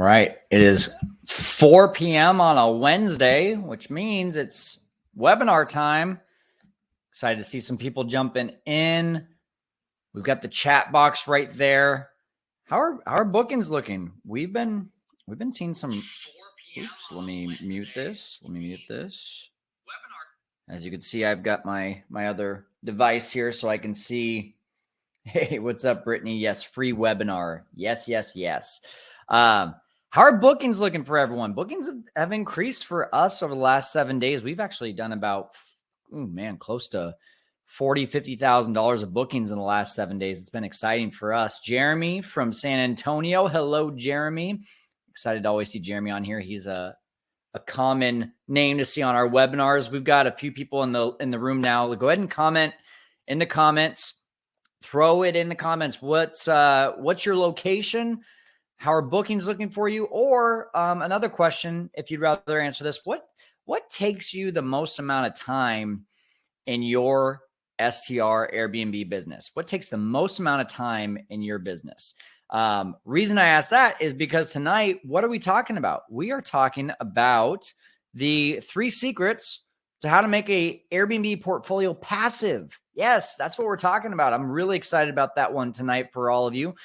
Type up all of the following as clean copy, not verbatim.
right. It is 4 p.m. on a Wednesday, which means it's webinar time. Excited to see some people jumping in. We've got the chat box right there. How are bookings looking? We've been seeing some. Oops, let me mute this. As you can see, I've got my other device here so I can see. Hey, what's up, Brittany? Yes, free webinar. Yes. How are bookings looking for everyone? Bookings have increased for us over the last 7 days. We've actually done about, close to $40,000-$50,000 of bookings in the last 7 days. It's been exciting for us. Jeremy from San Antonio. Hello, Jeremy. Excited to always see Jeremy on here. He's a common name to see on our webinars. We've got a few people in the room now. Go ahead and comment in the comments. Throw it in the comments. What's your location? How are bookings looking for you? Or another question, if you'd rather answer this, what takes you the most amount of time in your STR Airbnb business? What takes the most amount of time in your business? Reason I ask that is because tonight, what are we talking about? We are talking about the 3 secrets to how to make a Airbnb portfolio passive. Yes, that's what we're talking about. I'm really excited about that one tonight for all of you.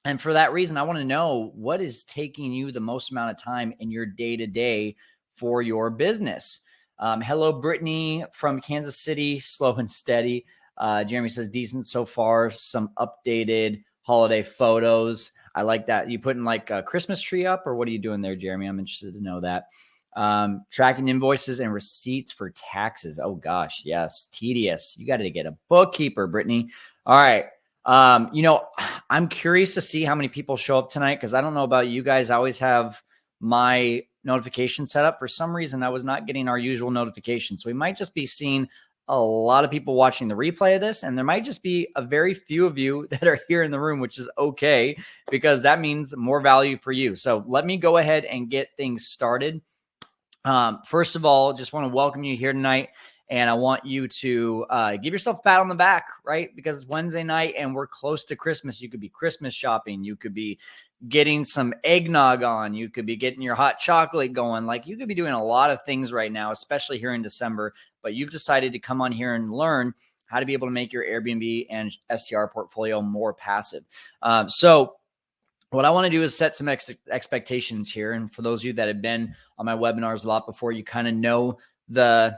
And for that reason, I want to know what is taking you the most amount of time in your day-to-day for your business. Hello, Brittany from Kansas City, slow and steady. Jeremy says, decent so far. Some updated holiday photos. I like that. You putting like a Christmas tree up, or what are you doing there, Jeremy? I'm interested to know that. Tracking invoices and receipts for taxes. Oh gosh, yes. Tedious. You got to get a bookkeeper, Brittany. All right. I'm curious to see how many people show up tonight, because I don't know about you guys. I always have my notification set up. For some reason, I was not getting our usual notifications. So we might just be seeing a lot of people watching the replay of this, and there might just be a very few of you that are here in the room, which is okay, because that means more value for you. So let me go ahead and get things started. First of all, just want to welcome you here tonight. And I want you to give yourself a pat on the back, right? Because it's Wednesday night and we're close to Christmas. You could be Christmas shopping. You could be getting some eggnog on. You could be getting your hot chocolate going. Like, you could be doing a lot of things right now, especially here in December. But you've decided to come on here and learn how to be able to make your Airbnb and STR portfolio more passive. So what I want to do is set some expectations here. And for those of you that have been on my webinars a lot before, you kind of know the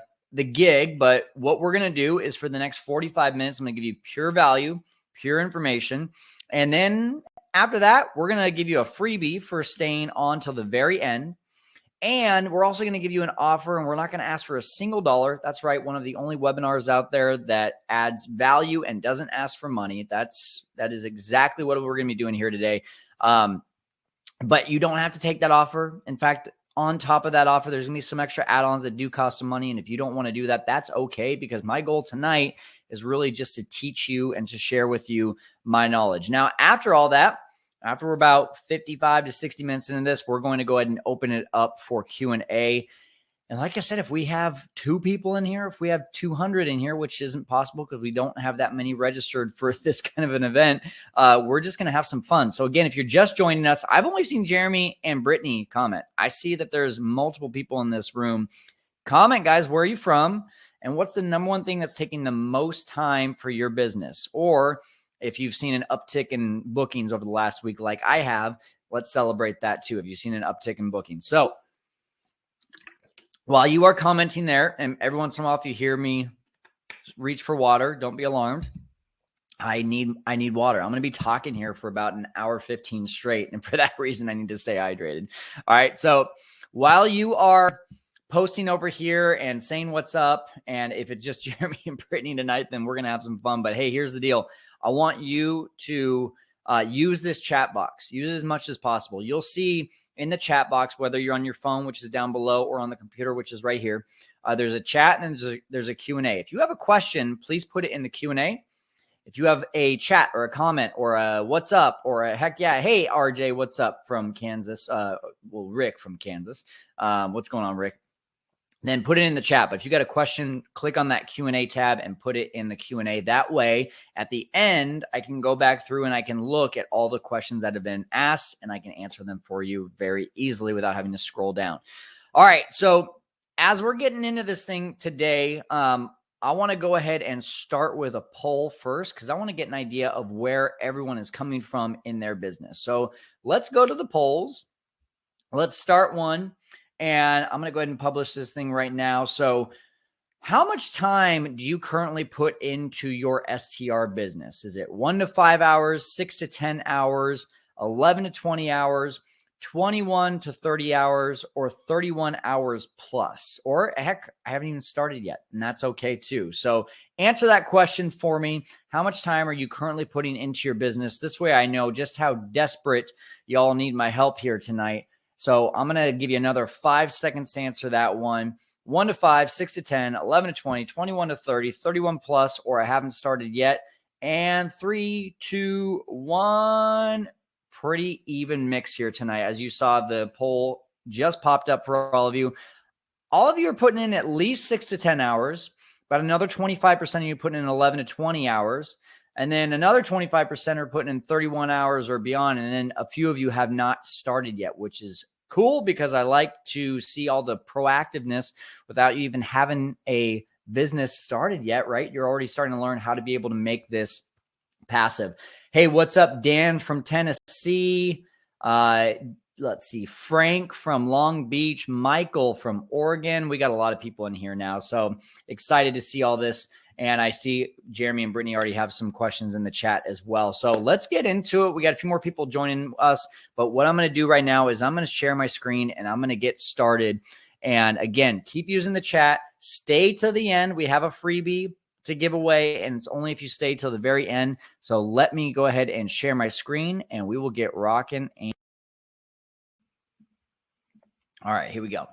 gig. But what we're going to do is, for the next 45 minutes, I'm going to give you pure value, pure information. And then after that, we're going to give you a freebie for staying on till the very end. And we're also going to give you an offer, and we're not going to ask for a single dollar. That's right. One of the only webinars out there that adds value and doesn't ask for money. That is exactly what we're going to be doing here today. But you don't have to take that offer. In fact, on top of that offer, there's going to be some extra add-ons that do cost some money. And if you don't want to do that, that's okay, because my goal tonight is really just to teach you and to share with you my knowledge. Now, after all that, after we're about 55 to 60 minutes into this, we're going to go ahead and open it up for Q&A. And like I said, if we have 2 people in here, if we have 200 in here, which isn't possible because we don't have that many registered for this kind of an event, we're just going to have some fun. So again, if you're just joining us, I've only seen Jeremy and Brittany comment. I see that there's multiple people in this room. Comment, guys, where are you from? And what's the number one thing that's taking the most time for your business? Or if you've seen an uptick in bookings over the last week like I have, let's celebrate that too. Have you seen an uptick in bookings? So while you are commenting there, and every once in a while, if you hear me reach for water, don't be alarmed. I need water. I'm going to be talking here for about an hour 15 straight. And for that reason, I need to stay hydrated. All right. So while you are posting over here and saying what's up, and if it's just Jeremy and Brittany tonight, then we're going to have some fun. But hey, here's the deal. I want you to use this chat box. Use it as much as possible. You'll see in the chat box, whether you're on your phone, which is down below, or on the computer, which is right here, there's a chat and there's a Q&A. If you have a question, please put it in the Q&A. If you have a chat or a comment or a what's up or a heck yeah, hey, RJ, what's up from Kansas? Rick from Kansas. What's going on, Rick? then put it in the chat. But if you got a question, click on that Q&A tab and put it in the Q&A. That way, at the end, I can go back through and I can look at all the questions that have been asked and I can answer them for you very easily without having to scroll down. All right. So as we're getting into this thing today, I want to go ahead and start with a poll first because I want to get an idea of where everyone is coming from in their business. So let's go to the polls. Let's start one. And I'm going to go ahead and publish this thing right now. So how much time do you currently put into your STR business? Is it 1 to 5 hours, 6 to 10 hours, 11 to 20 hours, 21 to 30 hours, or 31 hours plus? Or heck, I haven't even started yet, and that's okay too. So answer that question for me. How much time are you currently putting into your business? This way I know just how desperate y'all need my help here tonight. So I'm going to give you another 5 seconds to answer that one. 1 to 5, 6 to 10, 11 to 20, 21 to 30, 31 plus, or I haven't started yet. And 3, 2, 1. Pretty even mix here tonight. As you saw, the poll just popped up for all of you. All of you are putting in at least 6 to 10 hours, but another 25% of you putting in 11 to 20 hours. And then another 25% are putting in 31 hours or beyond. And then a few of you have not started yet, which is cool because I like to see all the proactiveness without you even having a business started yet, right? You're already starting to learn how to be able to make this passive. Hey, what's up, Dan from Tennessee? Let's see, Frank from Long Beach, Michael from Oregon. We got a lot of people in here now, so excited to see all this. And I see Jeremy and Brittany already have some questions in the chat as well. So let's get into it. We got a few more people joining us, but what I'm going to do right now is I'm going to share my screen and I'm going to get started. And again, keep using the chat. Stay to the end. We have a freebie to give away, and it's only if you stay till the very end. So let me go ahead and share my screen and we will get rocking. All right, here we go.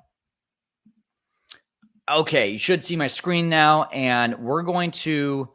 Okay, you should see my screen now, and we're going to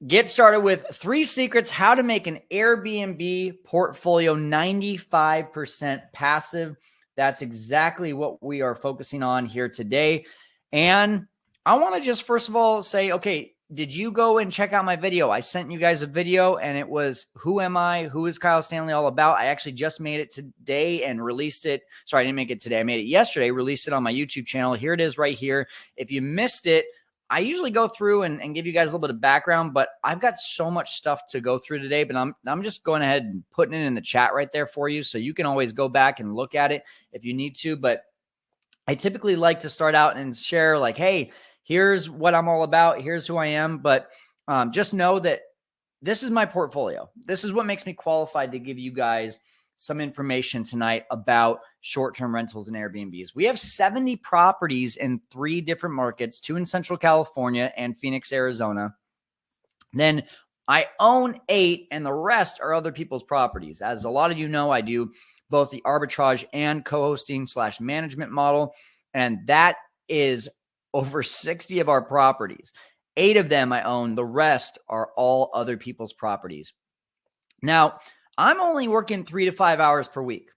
get started with 3 secrets how to make an Airbnb portfolio 95% passive. That's exactly what we are focusing on here today. And I want to just first of all say, okay, did you go and check out my video? I sent you guys a video and it was Who Am I? Who is Kyle Stanley all about? I actually just made it today and released it. Sorry, I didn't make it today. I made it yesterday, released it on my YouTube channel. Here it is right here. If you missed it, I usually go through and give you guys a little bit of background, but I've got so much stuff to go through today, but I'm just going ahead and putting it in the chat right there for you. So you can always go back and look at it if you need to. But I typically like to start out and share like, hey, here's what I'm all about. Here's who I am. But just know that this is my portfolio. This is what makes me qualified to give you guys some information tonight about short-term rentals and Airbnbs. We have 70 properties in 3 different markets, 2 in Central California and Phoenix, Arizona. Then I own 8 and the rest are other people's properties. As a lot of you know, I do both the arbitrage and co-hosting / management model. And that is over 60 of our properties. 8 of them I own. The rest are all other people's properties. Now, I'm only working 3 to 5 hours per week.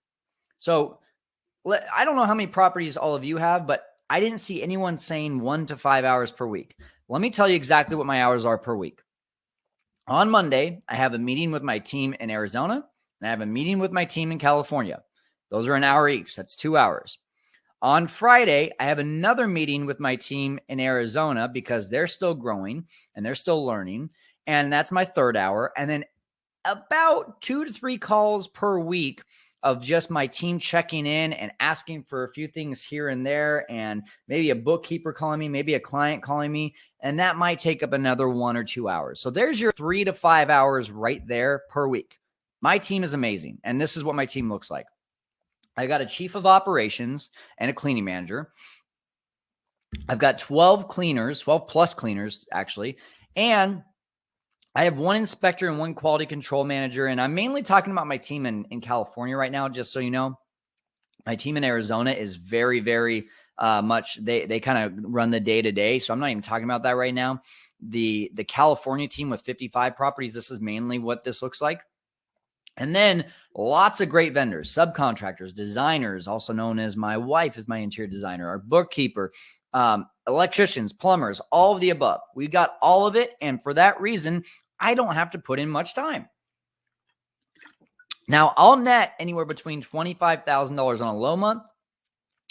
So I don't know how many properties all of you have, but I didn't see anyone saying 1 to 5 hours per week. Let me tell you exactly what my hours are per week. On Monday, I have a meeting with my team in Arizona, and I have a meeting with my team in California. Those are an hour each. That's 2 hours. On Friday, I have another meeting with my team in Arizona because they're still growing and they're still learning. And that's my 3rd hour. And then about 2 to 3 calls per week of just my team checking in and asking for a few things here and there. And maybe a bookkeeper calling me, maybe a client calling me. And that might take up another 1 or 2 hours. So there's your 3 to 5 hours right there per week. My team is amazing. And this is what my team looks like. I got a chief of operations and a cleaning manager. I've got 12 cleaners, 12 plus cleaners, actually. And I have 1 inspector and 1 quality control manager. And I'm mainly talking about my team in California right now, just so you know. My team in Arizona is very, very much, they kind of run the day-to-day. So I'm not even talking about that right now. The California team with 55 properties, this is mainly what this looks like. And then lots of great vendors, subcontractors, designers, also known as my wife is my interior designer, our bookkeeper, electricians, plumbers, all of the above. We've got all of it. And for that reason, I don't have to put in much time. Now, I'll net anywhere between $25,000 on a low month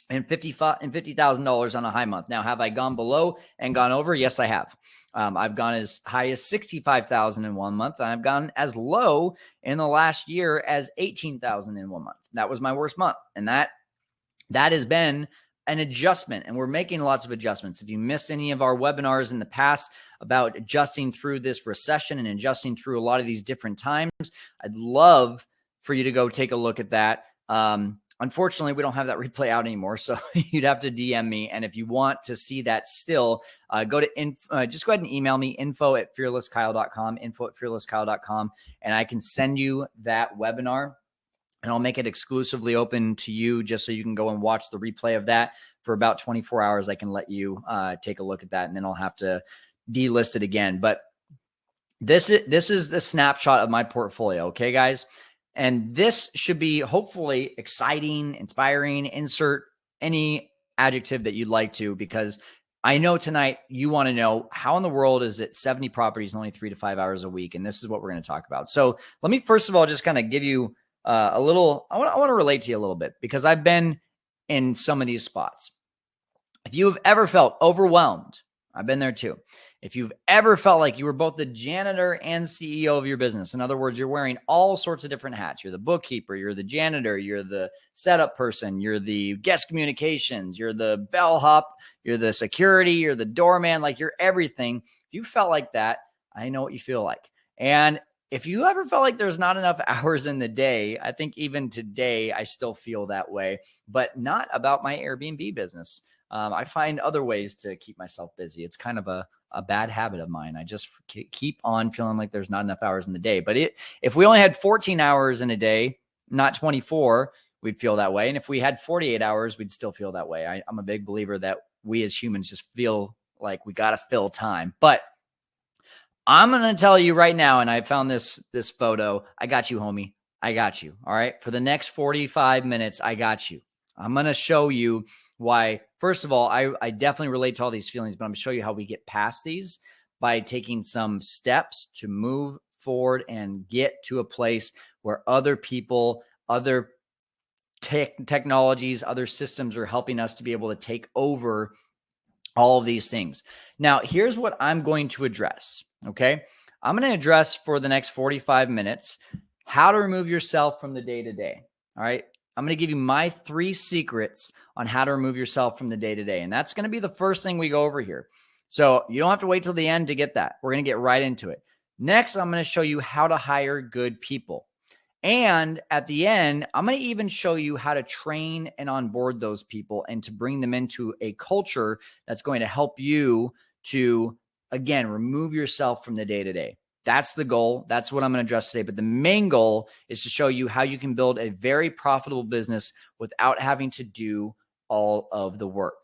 and $50,000 on a high month. Now, have I gone below and gone over? Yes, I have. I've gone as high as $65,000 in 1 month. And I've gone as low in the last year as $18,000 in 1 month. That was my worst month. And that has been an adjustment, and we're making lots of adjustments. If you missed any of our webinars in the past about adjusting through this recession and adjusting through a lot of these different times, I'd love for you to go take a look at that. Unfortunately, we don't have that replay out anymore, so you'd have to DM me. And if you want to see that still, go to just go ahead and email me, info@fearlesskyle.com, info@fearlesskyle.com, and I can send you that webinar. And I'll make it exclusively open to you just so you can go and watch the replay of that for about 24 hours. I can let you take a look at that, and then I'll have to delist it again. But this is the snapshot of my portfolio, okay, guys? And this should be hopefully exciting, inspiring, insert any adjective that you'd like to, because I know tonight you want to know how in the world is it 70 properties in only 3 to 5 hours a week? And this is what we're going to talk about. So let me first of all just kind of give you a little, I want to relate to you a little bit, because I've been in some of these spots. If you've ever felt overwhelmed, I've been there too. If you've ever felt like you were both the janitor and CEO of your business, in other words, you're wearing all sorts of different hats. You're the bookkeeper, you're the janitor, you're the setup person, you're the guest communications, you're the bellhop, you're the security, you're the doorman, like you're everything. If you felt like that, I know what you feel like. And if you ever felt like there's not enough hours in the day, I think even today I still feel that way, but not about my Airbnb business. I find other ways to keep myself busy. It's kind of a bad habit of mine. I just keep on feeling like there's not enough hours in the day. But if we only had 14 hours in a day, not 24, we'd feel that way. And if we had 48 hours, we'd still feel that way. I'm a big believer that we as humans just feel like we got to fill time. But I'm going to tell you right now, and I found this photo. I got you, homie. I got you. All right. For the next 45 minutes, I got you. I'm going to show you why. First of all, I definitely relate to all these feelings, but I'm going to show you how we get past these by taking some steps to move forward and get to a place where other people, other technologies, other systems are helping us to be able to take over all of these things. Now, here's what I'm going to address. Okay. I'm going to address for the next 45 minutes, how to remove yourself from the day-to-day. All right. I'm going to give you my 3 secrets on how to remove yourself from the day-to-day. And that's going to be the first thing we go over here. So you don't have to wait till the end to get that. We're going to get right into it. Next, I'm going to show you how to hire good people. And at the end, I'm going to even show you how to train and onboard those people and to bring them into a culture that's going to help you to, again, remove yourself from the day-to-day. That's the goal. That's what I'm going to address today. But the main goal is to show you how you can build a very profitable business without having to do all of the work.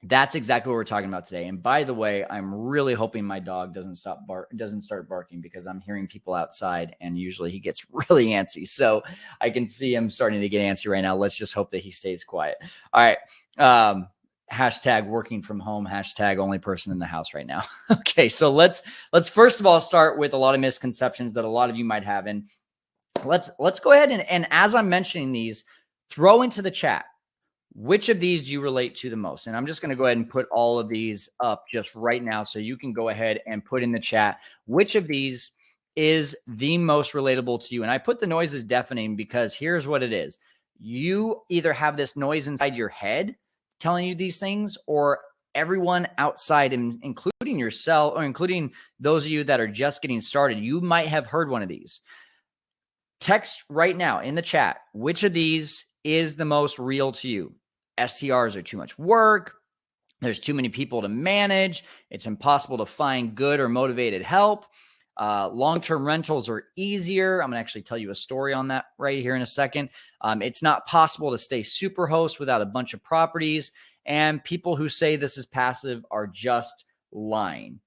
That's exactly what we're talking about today. And by the way, I'm really hoping my dog doesn't start barking, because I'm hearing people outside and usually he gets really antsy. So I can see him starting to get antsy right now. Let's just hope that he stays quiet. All right. Hashtag working from home, hashtag only person in the house right now. Okay. So let's first of all start with a lot of misconceptions that a lot of you might have. And let's go ahead and as I'm mentioning these, throw into the chat, which of these do you relate to the most? And I'm just going to go ahead and put all of these up just right now. So you can go ahead and put in the chat, which of these is the most relatable to you. And I put the noise as deafening because here's what it is. You either have this noise inside your head telling you these things, or everyone outside, including yourself, or including those of you that are just getting started, you might have heard one of these. Text right now in the chat, which of these is the most real to you? STRs are too much work. There's too many people to manage. It's impossible to find good or motivated help. Long-term rentals are easier. I'm going to actually tell you a story on that right here in a second. It's not possible to stay super host without a bunch of properties. And people who say this is passive are just lying.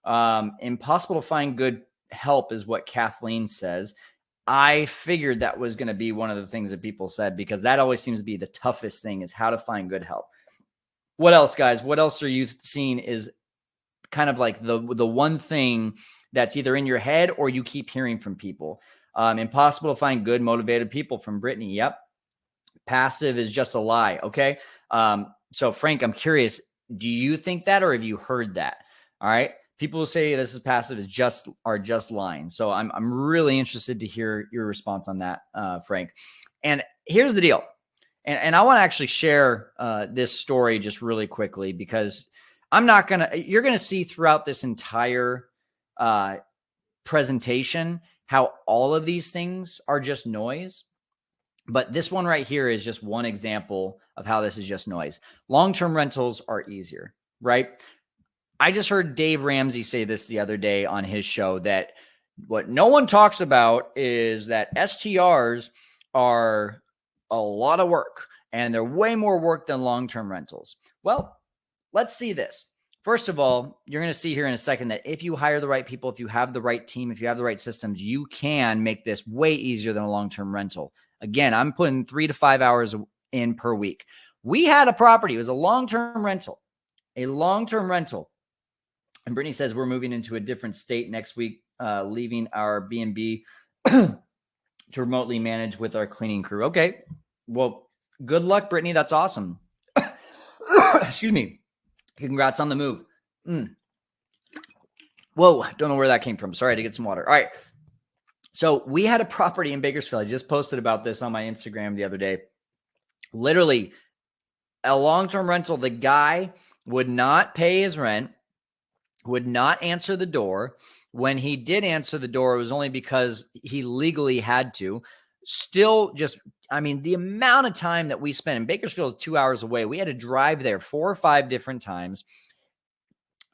Impossible to find good help is what Kathleen says. I figured that was going to be one of the things that people said, because that always seems to be the toughest thing, is how to find good help. What else, guys? What else are you seeing is kind of like the one thing that's either in your head or you keep hearing from people? Impossible to find good, motivated people, from Brittany. Yep. Passive is just a lie. Okay. So Frank, I'm curious, do you think that, or have you heard that? All right. People will say this is passive are just lying. So I'm really interested to hear your response on that, Frank. And here's the deal. And I want to actually share this story just really quickly, because you're going to see throughout this entire presentation how all of these things are just noise. But this one right here is just one example of how this is just noise. Long-term rentals are easier, right? I just heard Dave Ramsey say this the other day on his show, that what no one talks about is that STRs are a lot of work, and they're way more work than long-term rentals. Well, let's see this. First of all, you're going to see here in a second that if you hire the right people, if you have the right team, if you have the right systems, you can make this way easier than a long-term rental. Again, I'm putting 3 to 5 hours in per week. We had a property. It was a long-term rental, And Brittany says we're moving into a different state next week, leaving our B&B to remotely manage with our cleaning crew. Okay. Well, good luck, Brittany. That's awesome. Excuse me. Congrats on the move. Whoa. Don't know where that came from. Sorry, to get some water. All right. So we had a property in Bakersfield. I just posted about this on my Instagram the other day. Literally a long-term rental. The guy would not pay his rent, would not answer the door. When he did answer the door, it was only because he legally had to. Still just, the amount of time that we spent in Bakersfield is 2 hours away. We had to drive there 4 or 5 different times.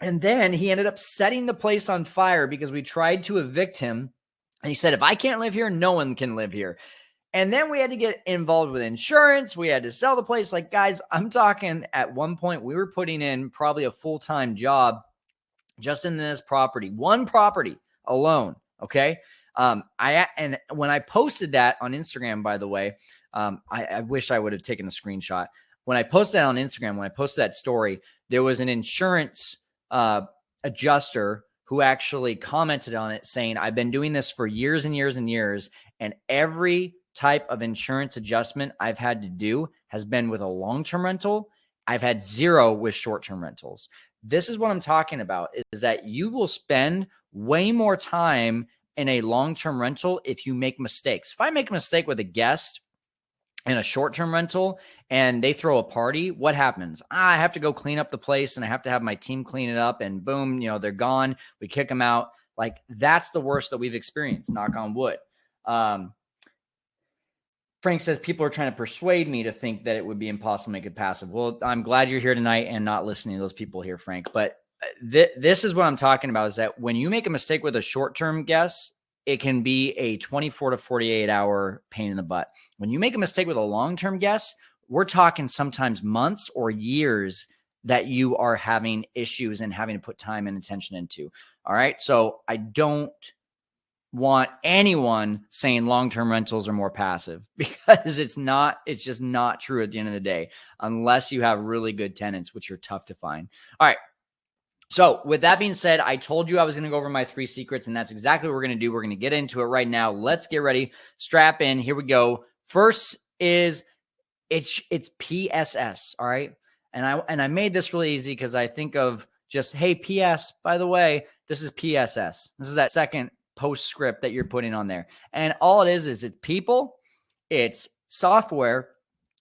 And then he ended up setting the place on fire because we tried to evict him. And he said, if I can't live here, no one can live here. And then we had to get involved with insurance. We had to sell the place. Like, guys, I'm talking at one point, we were putting in probably a full-time job just in this property, one property alone. Okay. And when I posted that on Instagram, by the way, I wish I would have taken a screenshot. When I posted that on Instagram, when I posted that story, there was an insurance adjuster who actually commented on it saying, I've been doing this for years and years and years, and every type of insurance adjustment I've had to do has been with a long-term rental. I've had 0 with short-term rentals. This is what I'm talking about, is that you will spend way more time in a long-term rental if you make mistakes. If I make a mistake with a guest in a short-term rental and they throw a party, what happens? I have to go clean up the place, and I have to have my team clean it up, and boom, they're gone. We kick them out. Like, that's the worst that we've experienced, knock on wood. Frank says people are trying to persuade me to think that it would be impossible to make it passive. Well, I'm glad you're here tonight and not listening to those people here, Frank. But this is what I'm talking about, is that when you make a mistake with a short-term guest, it can be a 24 to 48 hour pain in the butt. When you make a mistake with a long-term guest, we're talking sometimes months or years that you are having issues and having to put time and attention into. All right. So I don't want anyone saying long-term rentals are more passive, because it's just not true at the end of the day, unless you have really good tenants, which are tough to find. All right. So with that being said, I told you I was going to go over my 3 secrets, and that's exactly what we're going to do. We're going to get into it right now. Let's get ready. Strap in. Here we go. First is it's PSS. All right. And I made this really easy because I think of just, hey, PS, by the way, this is PSS. This is that second postscript that you're putting on there. And all it is it's people, it's software,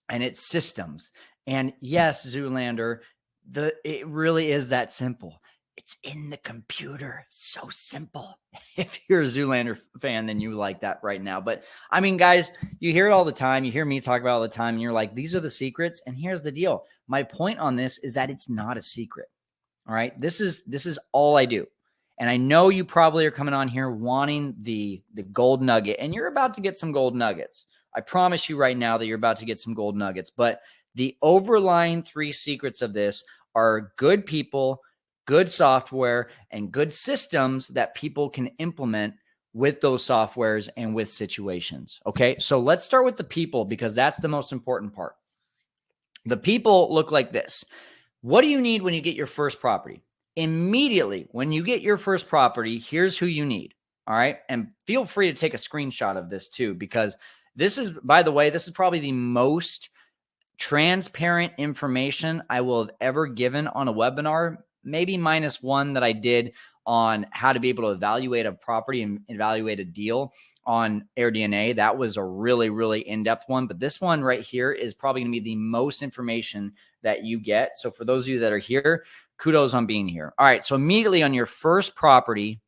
and it's systems. And yes, Zoolander, it really is that simple. It's in the computer. So simple. If you're a Zoolander fan, then you like that right now. But guys, you hear it all the time. You hear me talk about it all the time, and you're like, these are the secrets. And here's the deal. My point on this is that it's not a secret. All right. This is all I do. And I know you probably are coming on here wanting the gold nugget, and you're about to get some gold nuggets. I promise you right now that you're about to get some gold nuggets. But the overlying 3 secrets of this are good people, good software, and good systems that people can implement with those softwares and with situations. Okay. So let's start with the people, because that's the most important part. The people look like this. What do you need when you get your first property? Immediately, when you get your first property, here's who you need. All right. And feel free to take a screenshot of this too, because this is, by the way, this is probably the most transparent information I will have ever given on a webinar, maybe minus one that I did on how to be able to evaluate a property and evaluate a deal on AirDNA. That was a really, really in-depth one. But this one right here is probably going to be the most information that you get. So for those of you that are here, kudos on being here. All right. So immediately on your first property,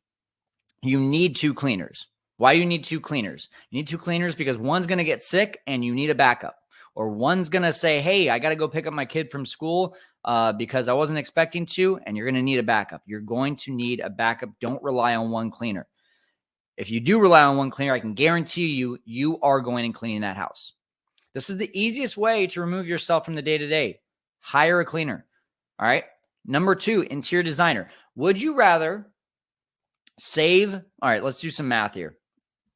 you need 2 cleaners. Why do you need 2 cleaners? You need 2 cleaners because one's going to get sick and you need a backup. Or one's going to say, hey, I got to go pick up my kid from school because I wasn't expecting to, and you're going to need a backup. You're going to need a backup. Don't rely on one cleaner. If you do rely on one cleaner, I can guarantee you, you are going and cleaning that house. This is the easiest way to remove yourself from the day-to-day. Hire a cleaner. All right. Number 2, interior designer. Would you rather save? All right, let's do some math here.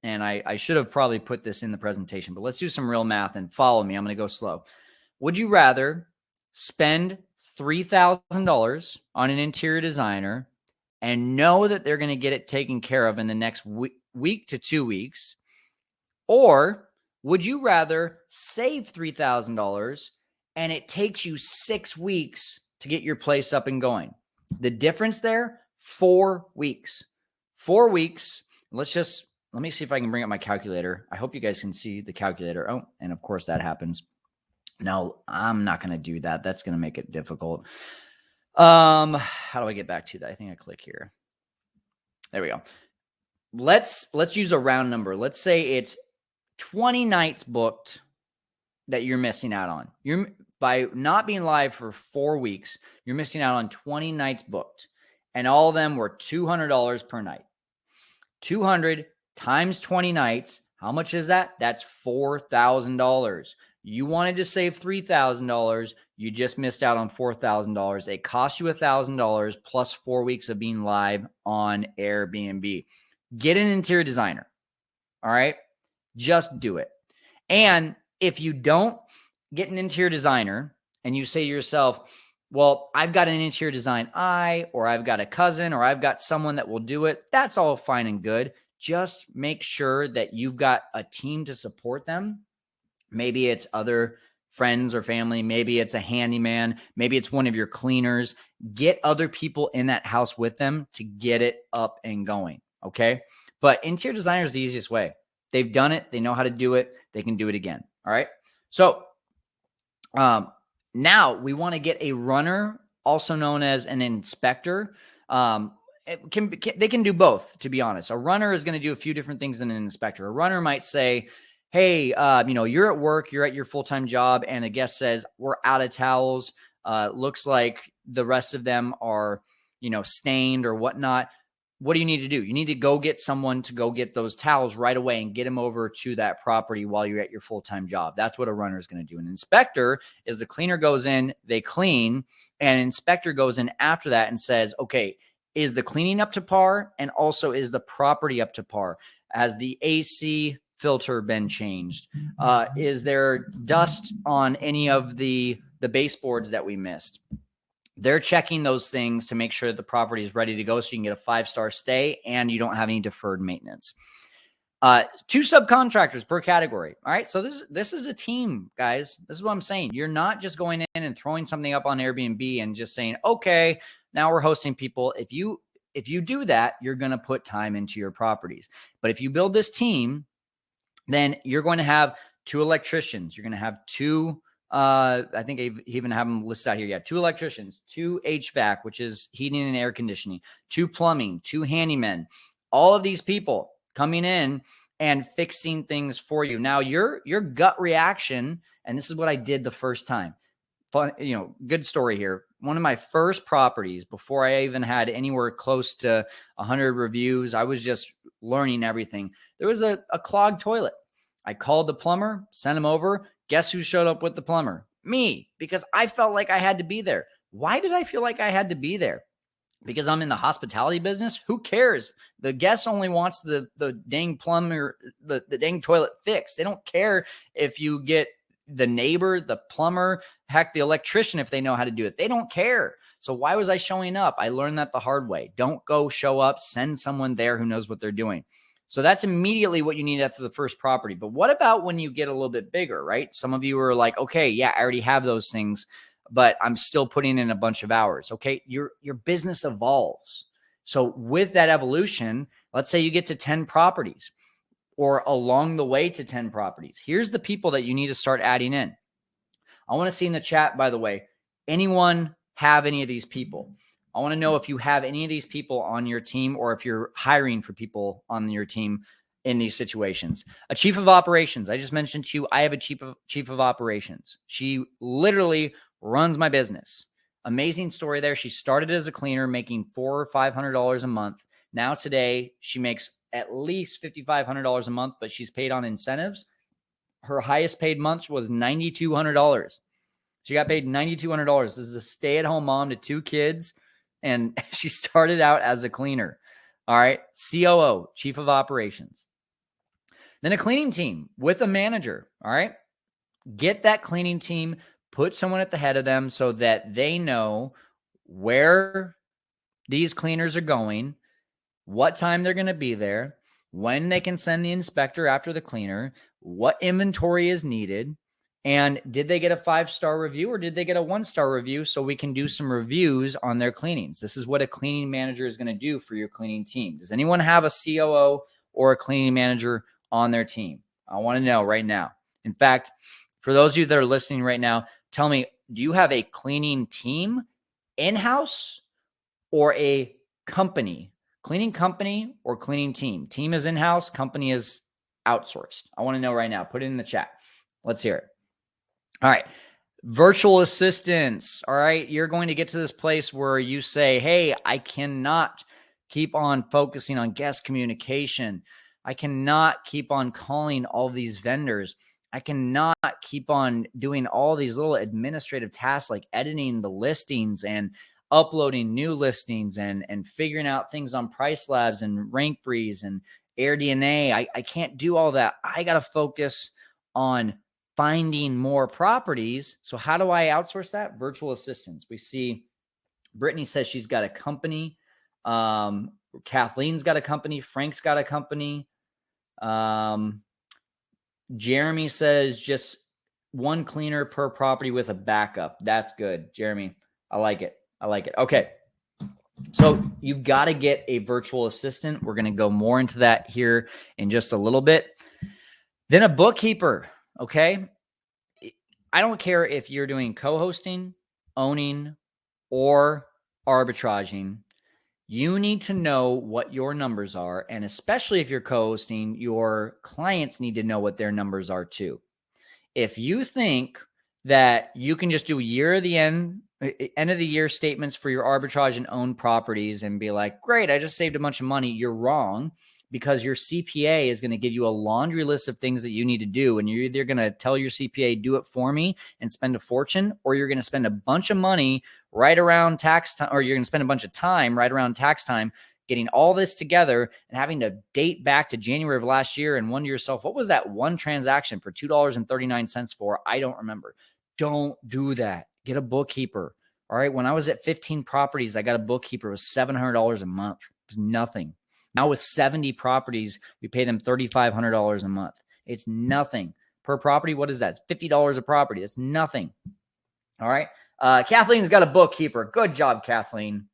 And I should have probably put this in the presentation, but let's do some real math and follow me. I'm going to go slow. Would you rather spend $3,000 on an interior designer and know that they're going to get it taken care of in the next week to 2 weeks? Or would you rather save $3,000 and it takes you 6 weeks to get your place up and going? The difference there, 4 weeks. 4 weeks. Let me see if I can bring up my calculator. I hope you guys can see the calculator. Oh, and of course that happens. No, I'm not going to do that. That's going to make it difficult. How do I get back to that? I think I click here. There we go. Let's use a round number. Let's say it's 20 nights booked that you're missing out on. By not being live for 4 weeks, you're missing out on 20 nights booked. And all of them were $200 per night. 200 times 20 nights. How much is that? That's $4,000. You wanted to save $3,000. You just missed out on $4,000. It cost you $1,000 plus 4 weeks of being live on Airbnb. Get an interior designer. All right. Just do it. And if you don't get an interior designer and you say to yourself, well, I've got an interior design or I've got a cousin, or I've got someone that will do it. That's all fine and good. Just make sure that you've got a team to support them. Maybe it's other friends or family. Maybe it's a handyman. Maybe it's one of your cleaners. Get other people in that house with them to get it up and going. Okay. But interior designer is the easiest way. They've done it. They know how to do it. They can do it again. All right. So, now we want to get a runner, also known as an inspector. They can do both, to be honest. A runner is going to do a few different things than an inspector. A runner might say, hey, you're at work, you're at your full-time job, and a guest says, we're out of towels. Looks like the rest of them are, stained or whatnot. What do you need to do? You need to go get someone to go get those towels right away and get them over to that property while you're at your full-time job. That's what a runner is going to do. An inspector is the cleaner goes in, they clean, and an inspector goes in after that and says, okay, is the cleaning up to par? And also, is the property up to par? Has the AC filter been changed? Is there dust on any of the baseboards that we missed? They're checking those things to make sure that the property is ready to go so you can get a 5-star stay and you don't have any deferred maintenance. 2 subcontractors per category. All right. So this is a team, guys. This is what I'm saying. You're not just going in and throwing something up on Airbnb and just saying, okay, now we're hosting people. If you do that, you're going to put time into your properties. But if you build this team, then you're going to have 2 electricians. You're going to have 2 I think I even have them listed out here. Yeah. 2 electricians, 2 HVAC, which is heating and air conditioning, 2 plumbing, 2 handymen, all of these people coming in and fixing things for you. Now your gut reaction, and this is what I did the first time. Fun, good story here. One of my first properties, before I even had anywhere close to 100 reviews, I was just learning everything. There was a clogged toilet. I called the plumber, sent him over. Guess who showed up with the plumber? Me, because I felt like I had to be there. Why did I feel like I had to be there? because I'm in the hospitality business, who cares? The guest only wants the dang plumber, the dang toilet fixed. They don't care if you get the neighbor, the plumber, heck, the electrician, if they know how to do it. They don't care. So why was I showing up? I learned that the hard way. Don't go show up. Send someone there who knows what they're doing. So that's immediately what you need after the first property. But what about when you get a little bit bigger, right? Some of you are like, okay, yeah, I already have those things, but I'm still putting in a bunch of hours. Okay, your business evolves. So with that evolution, let's say you get to 10 properties or along the way to 10 properties. Here's the people that you need to start adding in. I want to see in the chat, by the way, anyone have any of these people? I want to know if you have any of these people on your team or if you're hiring for people on your team in these situations. A chief of operations. I just mentioned to you, I have a chief of operations. She literally runs my business. Amazing story there. She started as a cleaner making $400 or $500 a month. Now today she makes at least $5,500 a month, but she's paid on incentives. Her highest paid month was $9,200. She got paid $9,200. This is a stay-at-home mom to 2 kids, and she started out as a cleaner. All right, COO, chief of operations. Then a cleaning team with a manager. All right, get that cleaning team, put someone at the head of them so that they know where these cleaners are going, what time they're going to be there, when they can send the inspector after the cleaner, what inventory is needed, and did they get a 5-star review or did they get a 1-star review so we can do some reviews on their cleanings. This is what a cleaning manager is going to do for your cleaning team. Does anyone have a COO or a cleaning manager on their team? I want to know right now. In fact, for those of you that are listening right now, tell me, do you have a cleaning team in-house or a company? Cleaning company or cleaning team? Team is in-house, company is outsourced. I want to know right now. Put it in the chat. Let's hear it. All right. Virtual assistants. All right. You're going to get to this place where you say, hey, I cannot keep on focusing on guest communication. I cannot keep on calling all these vendors. I cannot keep on doing all these little administrative tasks like editing the listings and uploading new listings and figuring out things on Price Labs and Rank Breeze and AirDNA. I can't do all that. I got to focus on finding more properties. So how do I outsource that? Virtual assistants. We see Brittany says she's got a company. Kathleen's got a company. Frank's got a company. Jeremy says just one cleaner per property with a backup. That's good, Jeremy. I like it. I like it. Okay. So you've got to get a virtual assistant. We're going to go more into that here in just a little bit. Then a bookkeeper. Okay. I don't care if you're doing co-hosting, owning, or arbitraging. You need to know what your numbers are. And especially if you're co-hosting, your clients need to know what their numbers are too. If you think that you can just do end of the year statements for your arbitrage and owned properties and be like, great, I just saved a bunch of money, you're wrong, because your CPA is going to give you a laundry list of things that you need to do. And you're either going to tell your CPA, do it for me and spend a fortune, or you're going to spend a bunch of money right around tax time, or you're going to spend a bunch of time right around tax time getting all this together and having to date back to January of last year and wonder to yourself, what was that one transaction for $2.39 for? I don't remember. Don't do that. Get a bookkeeper. All right. When I was at 15 properties, I got a bookkeeper. It was $700 a month. It was nothing. Now with 70 properties, we pay them $3,500 a month. It's nothing per property. What is that? It's $50 a property. That's nothing. All right. Kathleen's got a bookkeeper. Good job, Kathleen.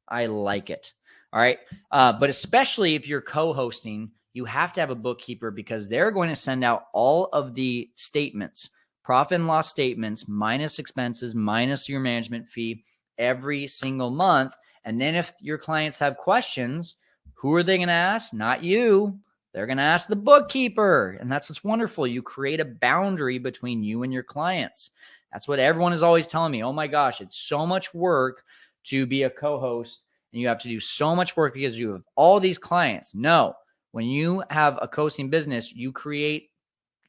I like it. All right. But especially if you're co-hosting, you have to have a bookkeeper because they're going to send out all of the statements, profit and loss statements, minus expenses, minus your management fee every single month. And then if your clients have questions, who are they going to ask? Not you. They're going to ask the bookkeeper. And that's what's wonderful. You create a boundary between you and your clients. That's what everyone is always telling me. Oh my gosh, it's so much work to be a co-host and you have to do so much work because you have all these clients. No, when you have a co-hosting business, you create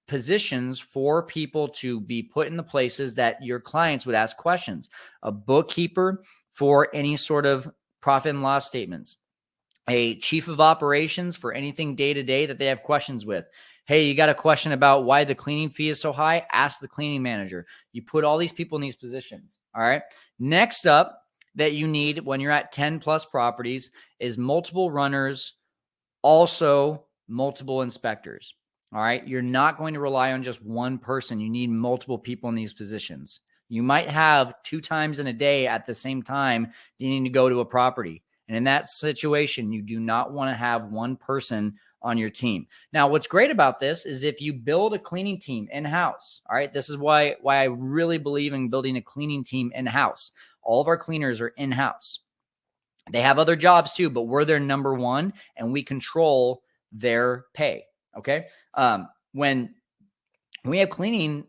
positions for people to be put in the places that your clients would ask questions. A bookkeeper for any sort of profit and loss statements, a chief of operations for anything day-to-day that they have questions with. Hey, you got a question about why the cleaning fee is so high? Ask the cleaning manager. You put all these people in these positions. All right. Next up that you need when you're at 10 plus properties is multiple runners, also multiple inspectors. All right. You're not going to rely on just one person. You need multiple people in these positions. You might have 2 times in a day at the same time needing to go to a property. And in that situation, you do not want to have one person on your team. Now, what's great about this is if you build a cleaning team in-house, all right, this is why I really believe in building a cleaning team in-house. All of our cleaners are in-house. They have other jobs too, but we're their number one and we control their pay, okay? When we have cleaning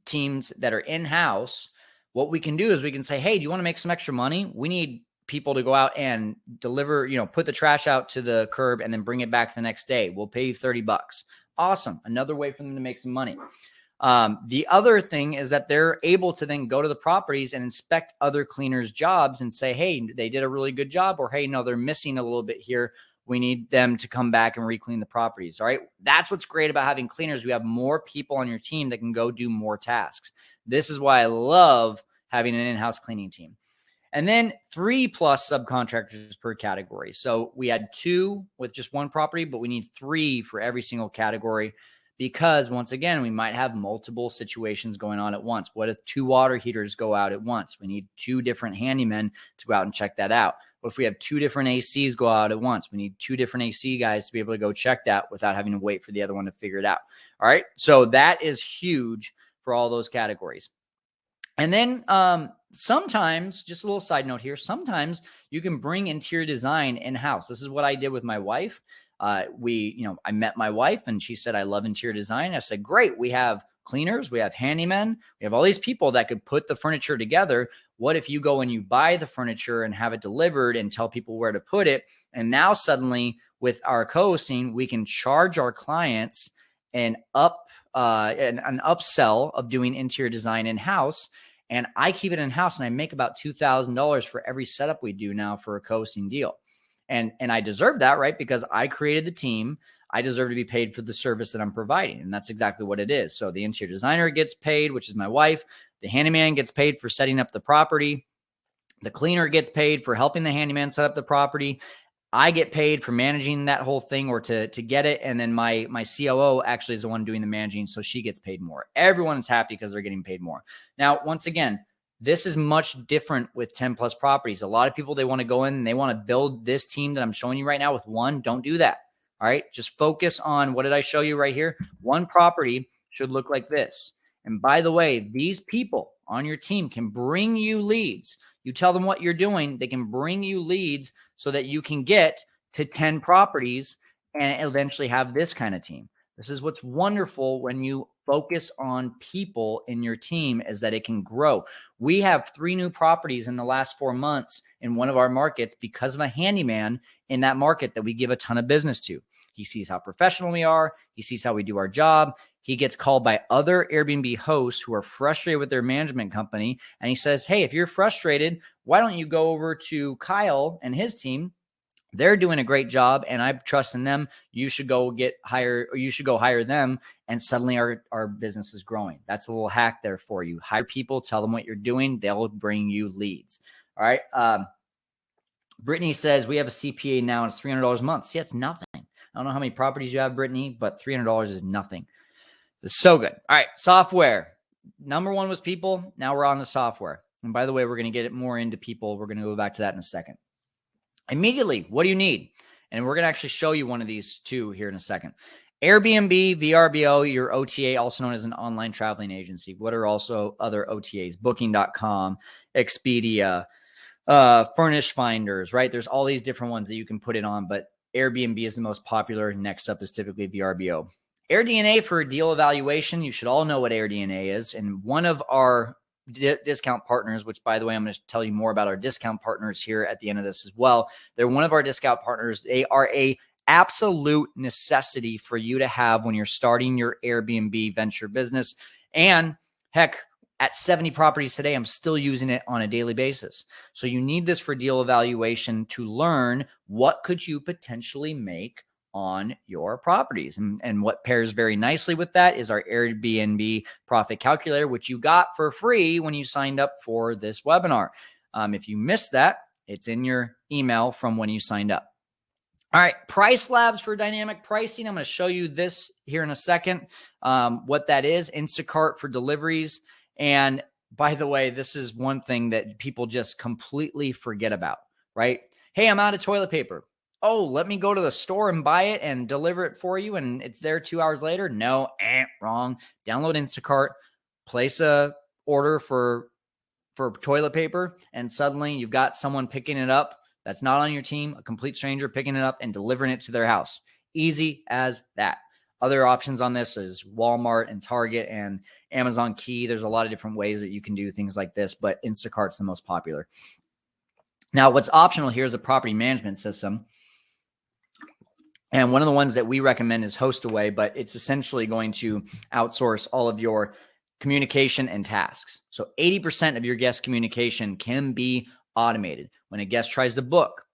teams that are in-house, what we can do is we can say, hey, do you want to make some extra money? We need people to go out and deliver, put the trash out to the curb and then bring it back the next day. We'll pay you $30. Awesome. Another way for them to make some money. The other thing is that they're able to then go to the properties and inspect other cleaners' jobs and say, hey, they did a really good job, or hey, no, they're missing a little bit here. We need them to come back and re-clean the properties. All right. That's what's great about having cleaners. We have more people on your team that can go do more tasks. This is why I love having an in-house cleaning team. And then 3+ subcontractors per category. So we had 2 with just one property, but we need 3 for every single category because once again, we might have multiple situations going on at once. What if 2 water heaters go out at once? We need 2 different handymen to go out and check that out. What if we have 2 different ACs go out at once? We need 2 different AC guys to be able to go check that without having to wait for the other one to figure it out. All right. So that is huge for all those categories. And then sometimes, just a little side note here, sometimes you can bring interior design in-house. This is what I did with my wife. I met my wife and she said, I love interior design. I said, great. We have cleaners. We have handymen. We have all these people that could put the furniture together. What if you go and you buy the furniture and have it delivered and tell people where to put it? And now suddenly with our co-hosting, we can charge our clients an upsell of doing interior design in-house. And I keep it in-house and I make about $2,000 for every setup we do now for a co-hosting deal. And I deserve that, right? Because I created the team. I deserve to be paid for the service that I'm providing. And that's exactly what it is. So the interior designer gets paid, which is my wife. The handyman gets paid for setting up the property. The cleaner gets paid for helping the handyman set up the property. I get paid for managing that whole thing or to get it. And then my COO actually is the one doing the managing. So she gets paid more. Everyone is happy because they're getting paid more. Now, once again, this is much different with 10 plus properties. A lot of people, they want to go in and they want to build this team that I'm showing you right now with one. Don't do that. All right. Just focus on what did I show you right here? One property should look like this. And by the way, these people on your team can bring you leads. You tell them what you're doing. They can bring you leads so that you can get to 10 properties and eventually have this kind of team. This is what's wonderful when you focus on people in your team is that it can grow. We have 3 new properties in the last 4 months in one of our markets because of a handyman in that market that we give a ton of business to. He sees how professional we are. He sees how we do our job. He gets called by other Airbnb hosts who are frustrated with their management company. And he says, hey, if you're frustrated, why don't you go over to Kyle and his team? They're doing a great job and I trust in them. You should go hire them. And suddenly our business is growing. That's a little hack there for you. Hire people, tell them what you're doing. They'll bring you leads. All right. Brittany says we have a CPA now and it's $300 a month. See, that's nothing. I don't know how many properties you have, Brittany, but $300 is nothing. It's so good. All right. Software. Number 1 was people. Now we're on the software. And by the way, we're going to get it more into people. We're going to go back to that in a second. Immediately, what do you need? And we're going to actually show you one of these too here in a second. Airbnb, VRBO, your OTA, also known as an online traveling agency. What are also other OTAs? Booking.com, Expedia, Furnish Finders, right? There's all these different ones that you can put it on, but Airbnb is the most popular. Next up is typically VRBO. AirDNA for deal evaluation. You should all know what AirDNA is. And one of our discount partners, which by the way, I'm going to tell you more about our discount partners here at the end of this as well. They're one of our discount partners. They are a absolute necessity for you to have when you're starting your Airbnb venture business. And heck, at 70 properties today, I'm still using it on a daily basis. So you need this for deal evaluation to learn what could you potentially make on your properties. And what pairs very nicely with that is our Airbnb profit calculator, which you got for free when you signed up for this webinar. If you missed that, it's in your email from when you signed up. All right, price labs for dynamic pricing. I'm going to show you this here in a second, what that is. Instacart for deliveries. And by the way, this is one thing that people just completely forget about, right? Hey, I'm out of toilet paper. Oh, let me go to the store and buy it and deliver it for you, and it's there 2 hours later. No, wrong. Download Instacart, place a order for toilet paper, and suddenly you've got someone picking it up that's not on your team, a complete stranger picking it up and delivering it to their house. Easy as that. Other options on this is Walmart and Target and Amazon Key. There's a lot of different ways that you can do things like this, but Instacart's the most popular. Now, what's optional here is a property management system. And one of the ones that we recommend is HostAway, but it's essentially going to outsource all of your communication and tasks. So 80% of your guest communication can be automated. When a guest tries to book,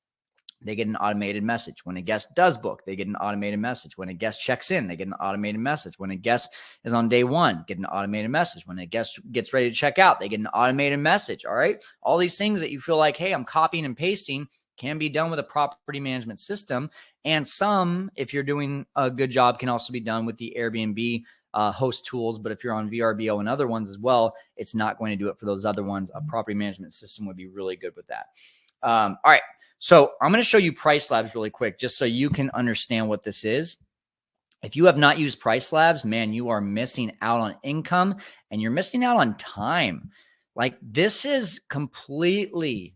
they get an automated message. When a guest does book, they get an automated message. When a guest checks in, they get an automated message. When a guest is on day one, get an automated message. When a guest gets ready to check out, they get an automated message. All right. All these things that you feel like, hey, I'm copying and pasting can be done with a property management system. And some, if you're doing a good job, can also be done with the Airbnb host tools. But if you're on VRBO and other ones as well, it's not going to do it for those other ones. A property management system would be really good with that. All right. So I'm going to show you Price Labs really quick, just so you can understand what this is. If you have not used Price Labs, man, you are missing out on income and you're missing out on time. Like, this has completely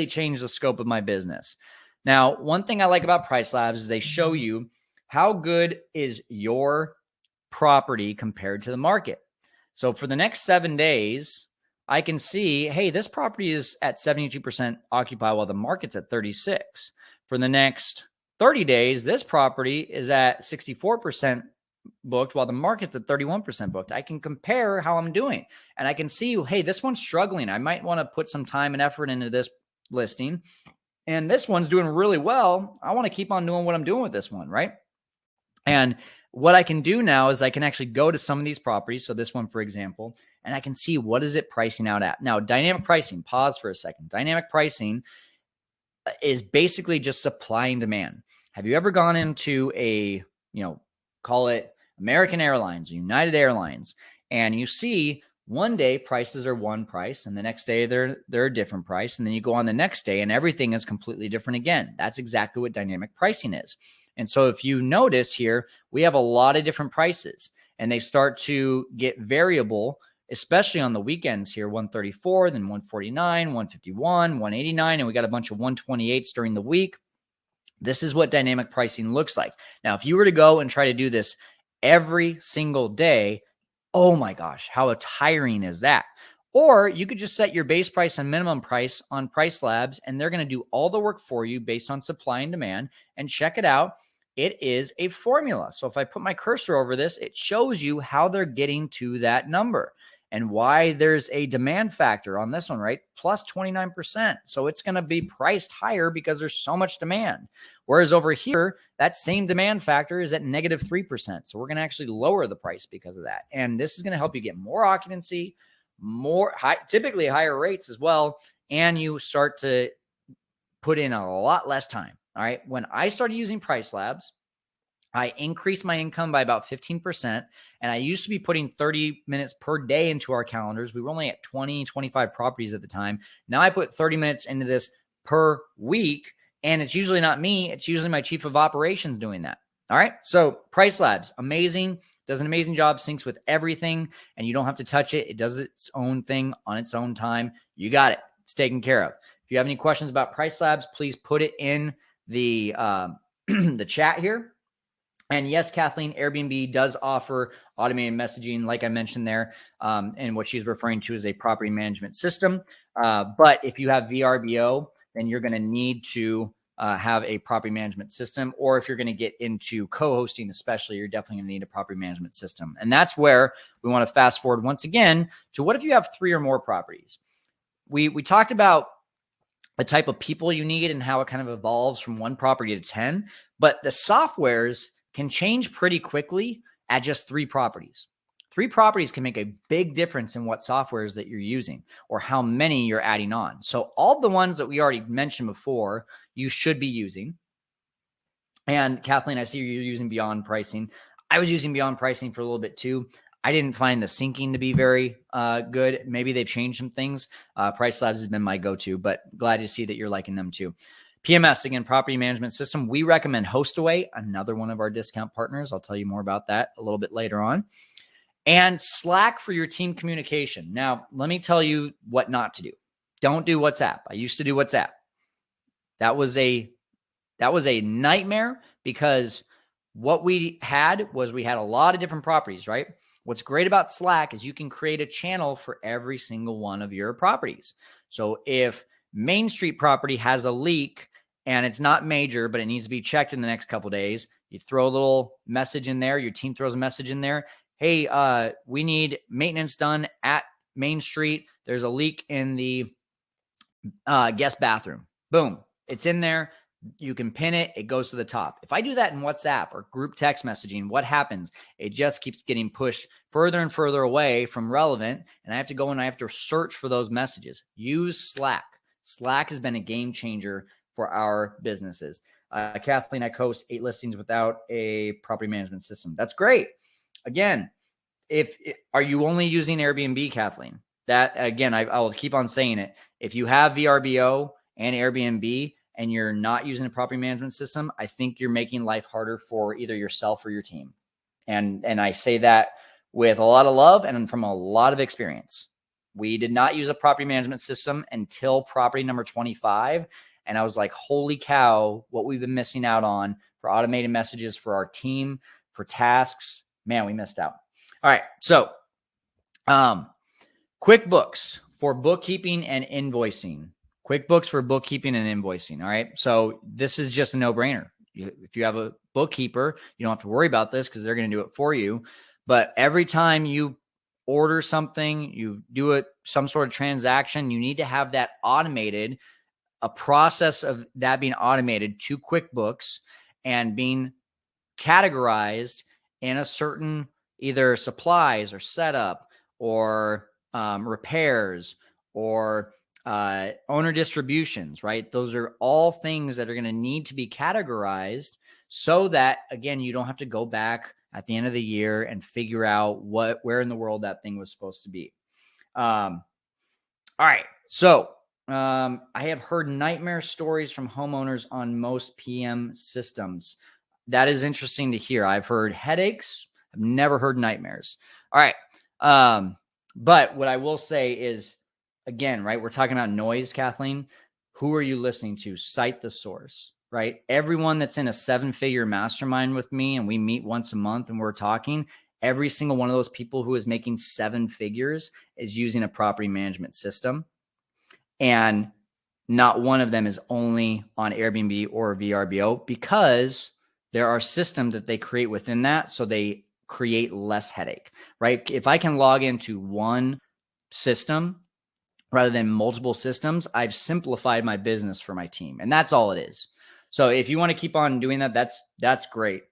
changed the scope of my business. Now, one thing I like about Price Labs is they show you how good is your property compared to the market. So for the next 7 days, I can see, hey, this property is at 72% occupied while the market's at 36. For the next 30 days, this property is at 64% booked while the market's at 31% booked. I can compare how I'm doing and I can see, hey, this one's struggling. I might want to put some time and effort into this listing. And this one's doing really well. I want to keep on doing what I'm doing with this one, right? And what I can do now is I can actually go to some of these properties. So this one, for example, and I can see what is it pricing out at. Now, dynamic pricing, pause for a second. Dynamic pricing is basically just supply and demand. Have you ever gone into a, call it American Airlines or United Airlines, and you see one day prices are one price and the next day they're a different price. And then you go on the next day and everything is completely different again. That's exactly what dynamic pricing is. And so if you notice here, we have a lot of different prices and they start to get variable, especially on the weekends here, 134, then 149, 151, 189, and we got a bunch of 128s during the week. This is what dynamic pricing looks like. Now, if you were to go and try to do this every single day, oh my gosh, how tiring is that? Or you could just set your base price and minimum price on Price Labs, and they're going to do all the work for you based on supply and demand. And check it out. It is a formula. So if I put my cursor over this, it shows you how they're getting to that number and why there's a demand factor on this one, right? Plus 29%. So it's going to be priced higher because there's so much demand. Whereas over here, that same demand factor is at negative 3%. So we're going to actually lower the price because of that. And this is going to help you get more occupancy, typically higher rates as well. And you start to put in a lot less time. All right. When I started using Price Labs, I increased my income by about 15%. And I used to be putting 30 minutes per day into our calendars. We were only at 20, 25 properties at the time. Now I put 30 minutes into this per week. And it's usually not me. It's usually my chief of operations doing that. All right. So Price Labs, amazing. Does an amazing job, syncs with everything. And you don't have to touch it. It does its own thing on its own time. You got it. It's taken care of. If you have any questions about Price Labs, please put it in the the chat here. And yes, Kathleen, Airbnb does offer automated messaging, like I mentioned there, and what she's referring to is a property management system. But if you have VRBO, then you're going to need to have a property management system, or if you're going to get into co-hosting, especially, you're definitely going to need a property management system. And that's where we want to fast forward once again to what if you have 3 or more properties? We talked about the type of people you need and how it kind of evolves from 1 property to 10, but the softwares can change pretty quickly at just 3 properties. 3 properties can make a big difference in what softwares that you're using or how many you're adding on. So all the ones that we already mentioned before, you should be using. And Kathleen, I see you're using Beyond Pricing. I was using Beyond Pricing for a little bit too. I didn't find the syncing to be very good. Maybe they've changed some things. Price Labs has been my go-to, but glad to see that you're liking them too. PMS, again, property management system. We recommend HostAway, another one of our discount partners. I'll tell you more about that a little bit later on. And Slack for your team communication. Now, let me tell you what not to do. Don't do WhatsApp. I used to do WhatsApp. That was a nightmare because what we had a lot of different properties, right? What's great about Slack is you can create a channel for every single one of your properties. So if Main Street property has a leak and it's not major, but it needs to be checked in the next couple of days, you throw a little message in there. Your team throws a message in there. Hey, we need maintenance done at Main Street. There's a leak in the guest bathroom. Boom. It's in there. You can pin it. It goes to the top. If I do that in WhatsApp or group text messaging, what happens? It just keeps getting pushed further and further away from relevant. And I have to go and I have to search for those messages. Use Slack. Slack has been a game changer for our businesses. Kathleen, I host 8 listings without a property management system. That's great. Again, are you only using Airbnb, Kathleen? That, again, I will keep on saying it. If you have VRBO and Airbnb and you're not using a property management system, I think you're making life harder for either yourself or your team. And I say that with a lot of love and from a lot of experience. We did not use a property management system until property number 25. And I was like, holy cow, what we've been missing out on for automated messages for our team, for tasks. Man, we missed out. All right. So QuickBooks for bookkeeping and invoicing. QuickBooks for bookkeeping and invoicing. All right. So this is just a no-brainer. If you have a bookkeeper, you don't have to worry about this because they're going to do it for you. But every time you order something, you do some sort of transaction, you need to have that automated, a process of that being automated to QuickBooks and being categorized in a certain either supplies or setup or repairs or owner distributions, right? Those are all things that are going to need to be categorized so that, again, you don't have to go back at the end of the year and figure out where in the world that thing was supposed to be. All right. So I have heard nightmare stories from homeowners on most PM systems. That is interesting to hear. I've heard headaches. I've never heard nightmares. All right. But what I will say is, again, right, we're talking about noise, Kathleen. Who are you listening to? Cite the source, right? Everyone that's in a 7-figure mastermind with me and we meet once a month and we're talking, every single one of those people who is making 7 figures is using a property management system. And not one of them is only on Airbnb or VRBO because there are systems that they create within that. So they create less headache, right? If I can log into one system rather than multiple systems, I've simplified my business for my team. And that's all it is. So if you want to keep on doing that, that's great.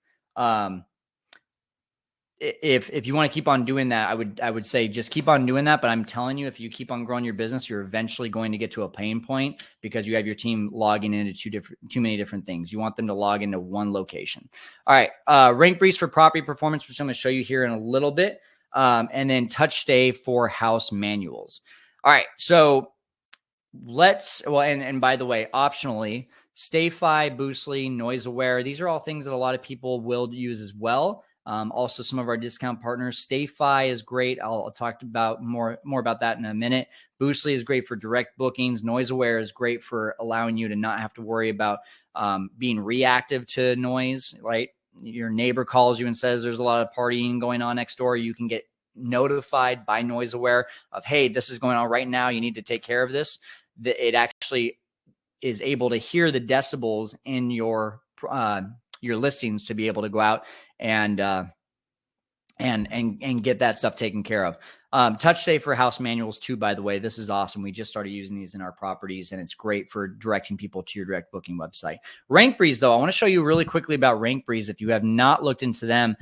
If you want to keep on doing that, I would say just keep on doing that. But I'm telling you, if you keep on growing your business, you're eventually going to get to a pain point because you have your team logging into too many different things. You want them to log into one location. All right. Rank briefs for property performance, which I'm going to show you here in a little bit. And then touch stay for house manuals. All right. So and by the way, optionally, StayFi, Boostly, Noise Aware. These are all things that a lot of people will use as well. Also, some of our discount partners. StayFi is great. I'll talk about more about that in a minute. Boostly is great for direct bookings. Noise Aware is great for allowing you to not have to worry about being reactive to noise, right? Your neighbor calls you and says there's a lot of partying going on next door. You can get notified by Noise Aware of, hey, this is going on right now. You need to take care of this. It actually is able to hear the decibels in your listings to be able to go out and get that stuff taken care of. Touch Safe for house manuals too, by the way. This is awesome. We just started using these in our properties, and it's great for directing people to your direct booking website. RankBreeze, though, I want to show you really quickly about RankBreeze. If you have not looked into them,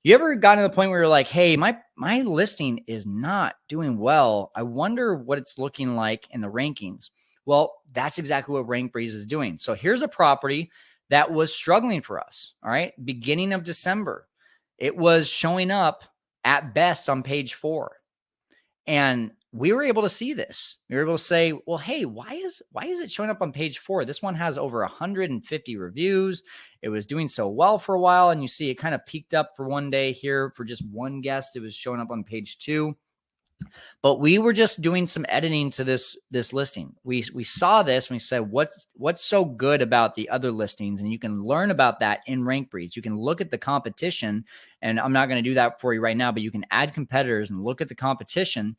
you ever gotten to the point where you're like, hey, my listing is not doing well. I wonder what it's looking like in the rankings. Well, that's exactly what RankBreeze is doing. So here's a property that was struggling for us, all right? Beginning of December, it was showing up at best on page 4. And we were able to see this. We were able to say, well, hey, why is it showing up on page 4? This one has over 150 reviews. It was doing so well for a while. And you see it kind of peaked up for one day here for just one guest. It was showing up on page 2. But we were just doing some editing to this listing. We saw this and we said, what's so good about the other listings? And you can learn about that in RankBreeze. You can look at the competition, and I'm not going to do that for you right now, but you can add competitors and look at the competition,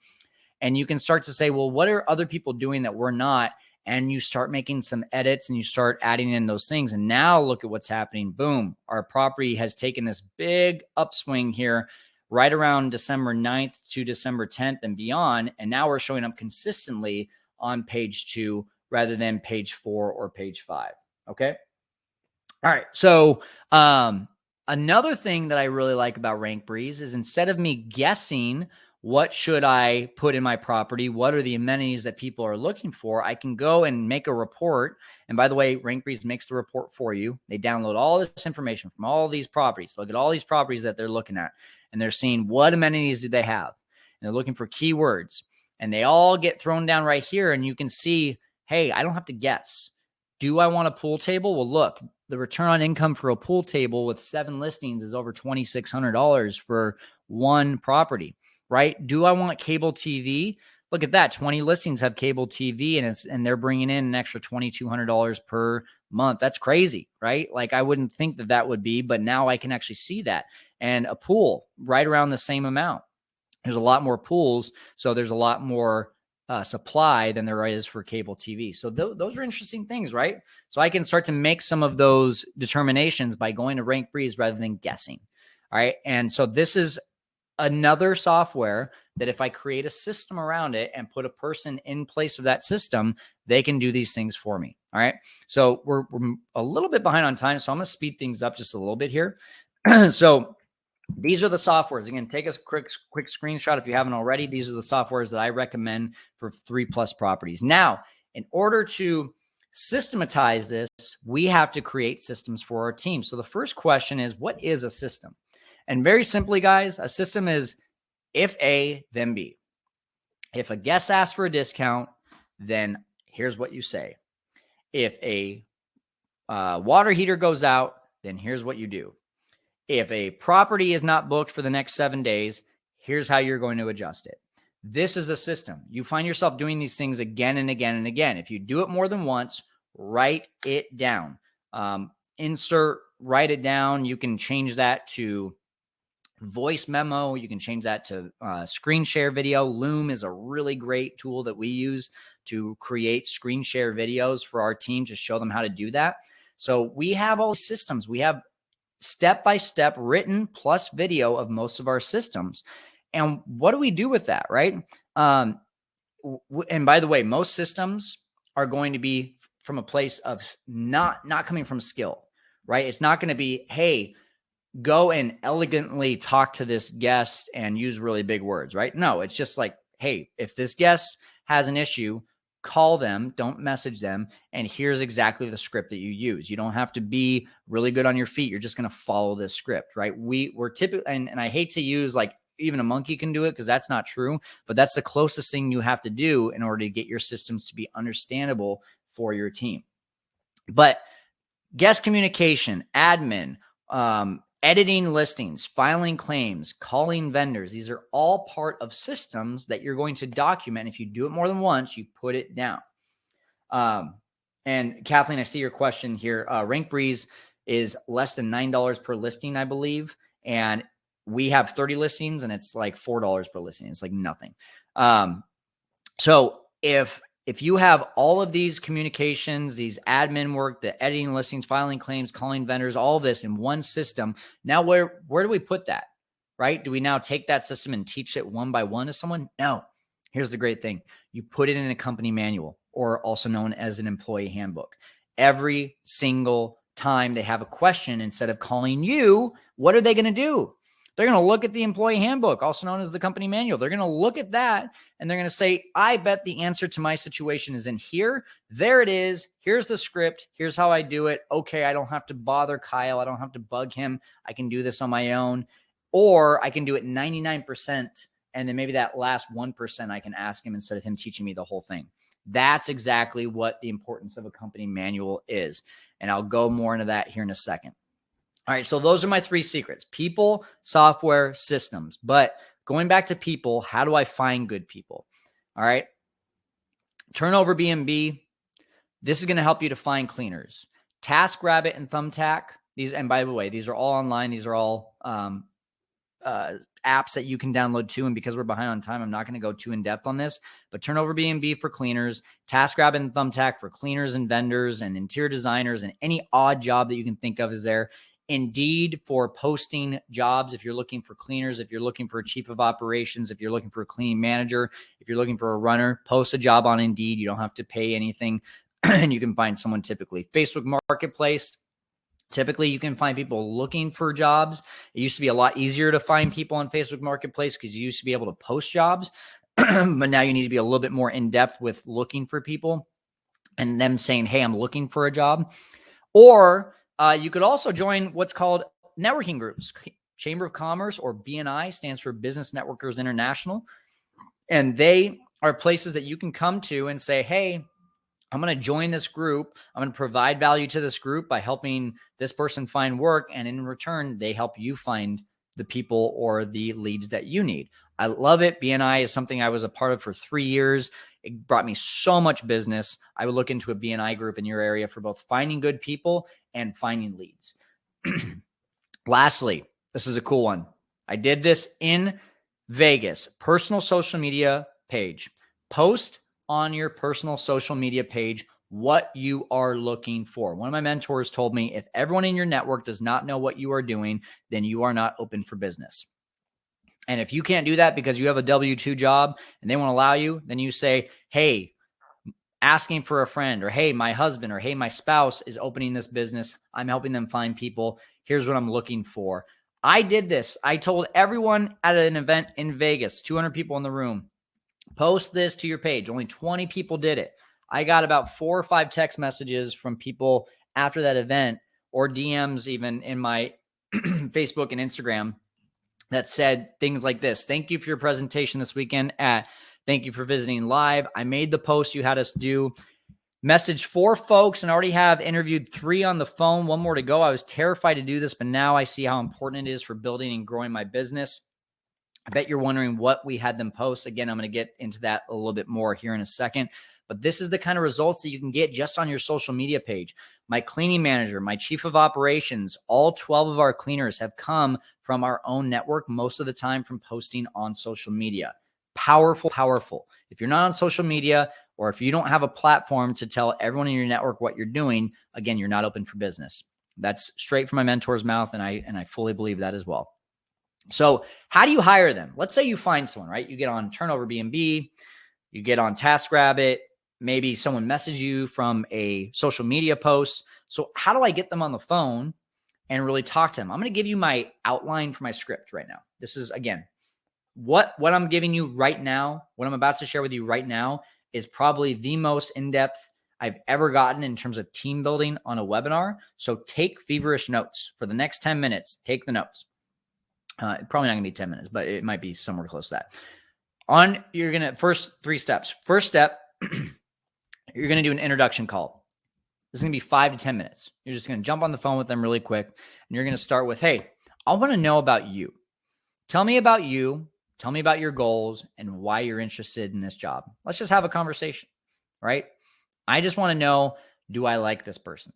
and you can start to say, well, what are other people doing that we're not? And you start making some edits and you start adding in those things. And now look at what's happening. Boom. Our property has taken this big upswing here right around December 9th to December 10th and beyond. And now we're showing up consistently on page 2 rather than page 4 or page 5. Okay. All right. So another thing that I really like about RankBreeze is instead of me guessing what should I put in my property, what are the amenities that people are looking for, I can go and make a report. And by the way, RankBreeze makes the report for you. They download all this information from all these properties. Look at all these properties that they're looking at. And they're seeing what amenities do they have. And they're looking for keywords. And they all get thrown down right here. And you can see, hey, I don't have to guess. Do I want a pool table? Well, look, the return on income for a pool table with 7 listings is over $2,600 for one property, right? Do I want cable TV? Look at that. 20 listings have cable TV, and they're bringing in an extra $2,200 per month. That's crazy, right? Like I wouldn't think that would be, but now I can actually see that. And a pool right around the same amount. There's a lot more pools, so there's a lot more supply than there is for cable TV. So those are interesting things, right? So I can start to make some of those determinations by going to RankBreeze rather than guessing. All right. And so this is another software that if I create a system around it and put a person in place of that system, they can do these things for me. All right. So we're a little bit behind on time. So I'm going to speed things up just a little bit here. So these are the softwares. Again, take a quick screenshot if you haven't already. These are the softwares that I recommend for 3+ properties. Now, in order to systematize this, we have to create systems for our team. So the first question is, what is a system? And very simply, guys, a system is if A, then B. If a guest asks for a discount, then here's what you say. If a water heater goes out, then here's what you do. If a property is not booked for the next 7 days, here's how you're going to adjust it. This is a system. You find yourself doing these things again and again and again. If you do it more than once, write it down. Write it down. You can change that to voice memo. You can change that to screen share video. Loom is a really great tool that we use to create screen share videos for our team to show them how to do that. So we have all systems. We have step-by-step written plus video of most of our systems. And what do we do with that, right? And by the way, most systems are going to be from a place of not coming from skill, right? It's not going to be, hey, go and elegantly talk to this guest and use really big words, right? No, it's just like, hey, if this guest has an issue, call them, don't message them, and here's exactly the script that you use. You don't have to be really good on your feet. You're just going to follow this script, right? We're typically, and I hate to use like even a monkey can do it because that's not true, but that's the closest thing you have to do in order to get your systems to be understandable for your team. But guest communication, admin, editing listings, filing claims, calling vendors. These are all part of systems that you're going to document. If you do it more than once, you put it down. And Kathleen, I see your question here. RankBreeze is less than $9 per listing, I believe. And we have 30 listings and it's like $4 per listing. It's like nothing. So if if you have all of these communications, these admin work, the editing listings, filing claims, calling vendors, all of this in one system, now where do we put that, right? Do we now take that system and teach it one by one to someone? No. Here's the great thing. You put it in a company manual, or also known as an employee handbook. Every single time they have a question, instead of calling you, what are they going to do? They're going to look at the employee handbook, also known as the company manual. They're going to look at that and they're going to say, I bet the answer to my situation is in here. There it is. Here's the script. Here's how I do it. Okay, I don't have to bother Kyle. I don't have to bug him. I can do this on my own. Or I can do it 99%. And then maybe that last 1% I can ask him instead of him teaching me the whole thing. That's exactly what the importance of a company manual is. And I'll go more into that here in a second. All right, so those are my 3 secrets: people, software, systems. But going back to people, how do I find good people? All right, Turnover BNB. This is going to help you to find cleaners. TaskRabbit and Thumbtack. These, and by the way, these are all online. These are all apps that you can download too. And because we're behind on time, I'm not going to go too in depth on this. But Turnover BNB for cleaners, TaskRabbit and Thumbtack for cleaners and vendors and interior designers, and any odd job that you can think of is there. Indeed for posting jobs. If you're looking for cleaners, if you're looking for a chief of operations, if you're looking for a cleaning manager, if you're looking for a runner, post a job on Indeed. You don't have to pay anything and you can find someone typically. Facebook Marketplace. Typically, you can find people looking for jobs. It used to be a lot easier to find people on Facebook Marketplace because you used to be able to post jobs. But now you need to be a little bit more in depth with looking for people and them saying, hey, I'm looking for a job. Or you could also join what's called networking groups. Chamber of Commerce, or BNI, stands for Business Networkers International. And they are places that you can come to and say, hey, I'm going to join this group. I'm going to provide value to this group by helping this person find work. And in return, they help you find the people or the leads that you need. I love it. BNI is something I was a part of for 3 years. It brought me so much business. I would look into a BNI group in your area for both finding good people and finding leads. Lastly, this is a cool one. I did this in Vegas. Personal social media page. Post on your personal social media page what you are looking for. One of my mentors told me, if everyone in your network does not know what you are doing, then you are not open for business. And if you can't do that because you have a W-2 job and they won't allow you, then you say, hey, asking for a friend, or hey, my husband, or hey, my spouse is opening this business. I'm helping them find people. Here's what I'm looking for. I did this. I told everyone at an event in Vegas, 200 people in the room, post this to your page. Only 20 people did it. I got about 4 or 5 text messages from people after that event, or DMs even in my Facebook and Instagram, that said things like this: thank you for your presentation this weekend at thank you for visiting live. I made the post you had us do. Message 4 folks and already have interviewed 3 on the phone. 1 more to go. I was terrified to do this, but now I see how important it is for building and growing my business. I bet you're wondering what we had them post. Again, I'm going to get into that a little bit more here in a second. But this is the kind of results that you can get just on your social media page. My cleaning manager, my chief of operations, all 12 of our cleaners have come from our own network, most of the time from posting on social media. Powerful, powerful. If you're not on social media, or if you don't have a platform to tell everyone in your network what you're doing, again, you're not open for business. That's straight from my mentor's mouth, and I fully believe that as well. So how do you hire them? Let's say you find someone, right? You get on Turnover BNB, you get on TaskRabbit, maybe someone messages you from a social media post. So how do I get them on the phone and really talk to them? I'm going to give you my outline for my script right now. This is, again, what I'm giving you right now, what I'm about to share with you right now is probably the most in-depth I've ever gotten in terms of team building on a webinar. So take feverish notes for the next 10 minutes. Take the notes. Probably not going to be 10 minutes, but it might be somewhere close to that. You're going to, first 3 steps. First step, you're going to do an introduction call. This is going to be 5 to 10 minutes. You're just going to jump on the phone with them really quick. And you're going to start with, hey, I want to know about you. Tell me about you. Tell me about your goals and why you're interested in this job. Let's just have a conversation, right? I just want to know, do I like this person?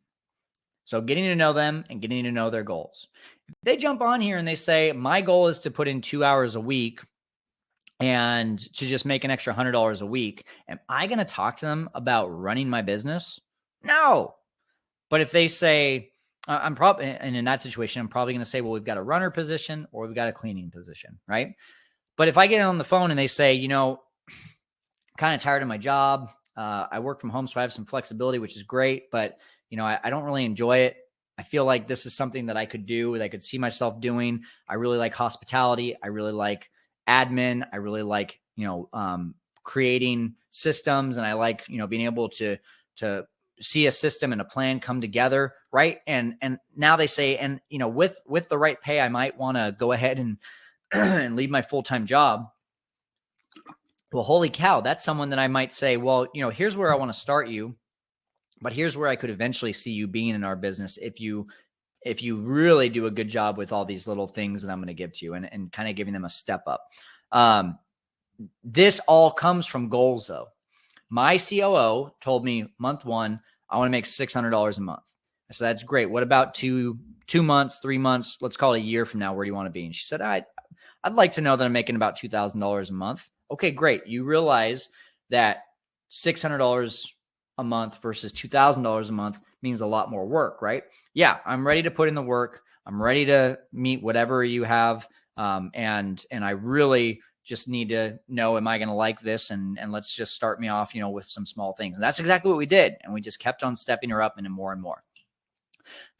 So getting to know them and getting to know their goals. If they jump on here and they say, my goal is to put in 2 hours a week and to just make an extra $100 a week, am I going to talk to them about running my business? No. But if they say, I'm probably, and in that situation, I'm probably going to say, well, we've got a runner position or we've got a cleaning position, right? But if I get on the phone and they say, kind of tired of my job. I work from home, so I have some flexibility, which is great, but I don't really enjoy it. I feel like this is something that I could do, that I could see myself doing. I really like hospitality. I really like admin. I really like, creating systems, and I like, being able to see a system and a plan come together. Right. And now they say, and, with the right pay, I might want to go ahead and, and leave my full-time job. Well, holy cow, that's someone that I might say, well, here's where I want to start you, but here's where I could eventually see you being in our business if you really do a good job with all these little things that I'm going to give to you, and kind of giving them a step up. This all comes from goals, though. My COO told me month 1, I want to make $600 a month. I said, that's great. What about two months, 3 months? Let's call it a year from now. Where do you want to be? And she said, I'd like to know that I'm making about $2,000 a month. Okay, great. You realize that $600 a month versus $2,000 a month means a lot more work, right? Yeah, I'm ready to put in the work. I'm ready to meet whatever you have. And I really just need to know, am I going to like this? And let's just start me off, with some small things. And that's exactly what we did. And we just kept on stepping her up into more and more.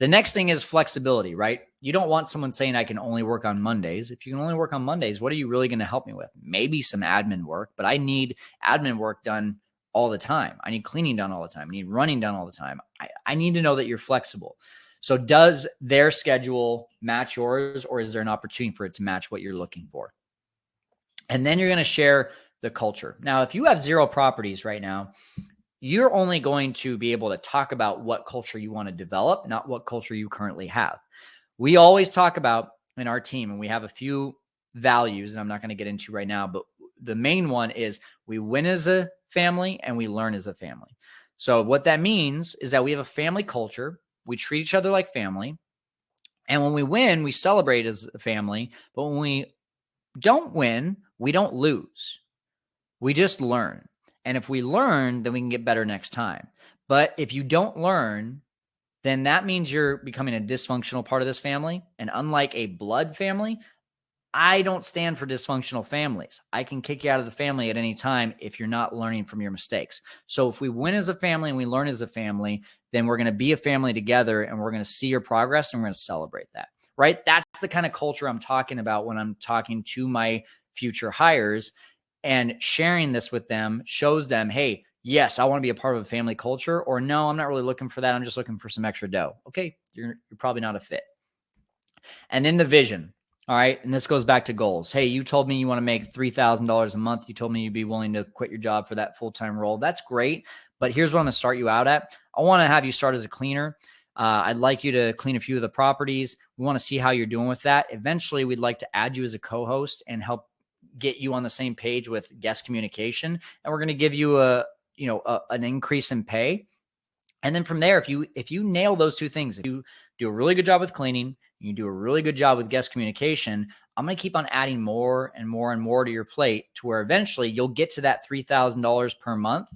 The next thing is flexibility, right? You don't want someone saying I can only work on Mondays. If you can only work on Mondays, what are you really going to help me with? Maybe some admin work, but I need admin work done all the time. I need cleaning done all the time. I need running done all the time. I need to know that you're flexible. So does their schedule match yours, or is there an opportunity for it to match what you're looking for? And then you're going to share the culture. Now, if you have 0 properties right now, you're only going to be able to talk about what culture you want to develop, not what culture you currently have. We always talk about in our team, and we have a few values that I'm not going to get into right now, but the main one is we win as a family and we learn as a family. So what that means is that we have a family culture. We treat each other like family. And when we win, we celebrate as a family. But when we don't win, we don't lose. We just learn. And if we learn, then we can get better next time. But if you don't learn, then that means you're becoming a dysfunctional part of this family. And unlike a blood family, I don't stand for dysfunctional families. I can kick you out of the family at any time if you're not learning from your mistakes. So if we win as a family and we learn as a family, then we're going to be a family together, and we're going to see your progress, and we're going to celebrate that, right? That's the kind of culture I'm talking about when I'm talking to my future hires. And sharing this with them shows them, hey, yes, I want to be a part of a family culture, or no, I'm not really looking for that. I'm just looking for some extra dough. Okay, you're probably not a fit. And then the vision. All right. And this goes back to goals. Hey, you told me you want to make $3,000 a month. You told me you'd be willing to quit your job for that full-time role. That's great. But here's what I'm going to start you out at. I want to have you start as a cleaner. I'd like you to clean a few of the properties. We want to see how you're doing with that. Eventually, we'd like to add you as a co-host and help get you on the same page with guest communication. And we're going to give you an increase in pay. And then from there, if you nail those two things, if you do a really good job with cleaning, you do a really good job with guest communication, I'm going to keep on adding more and more and more to your plate, to where eventually you'll get to that $3,000 per month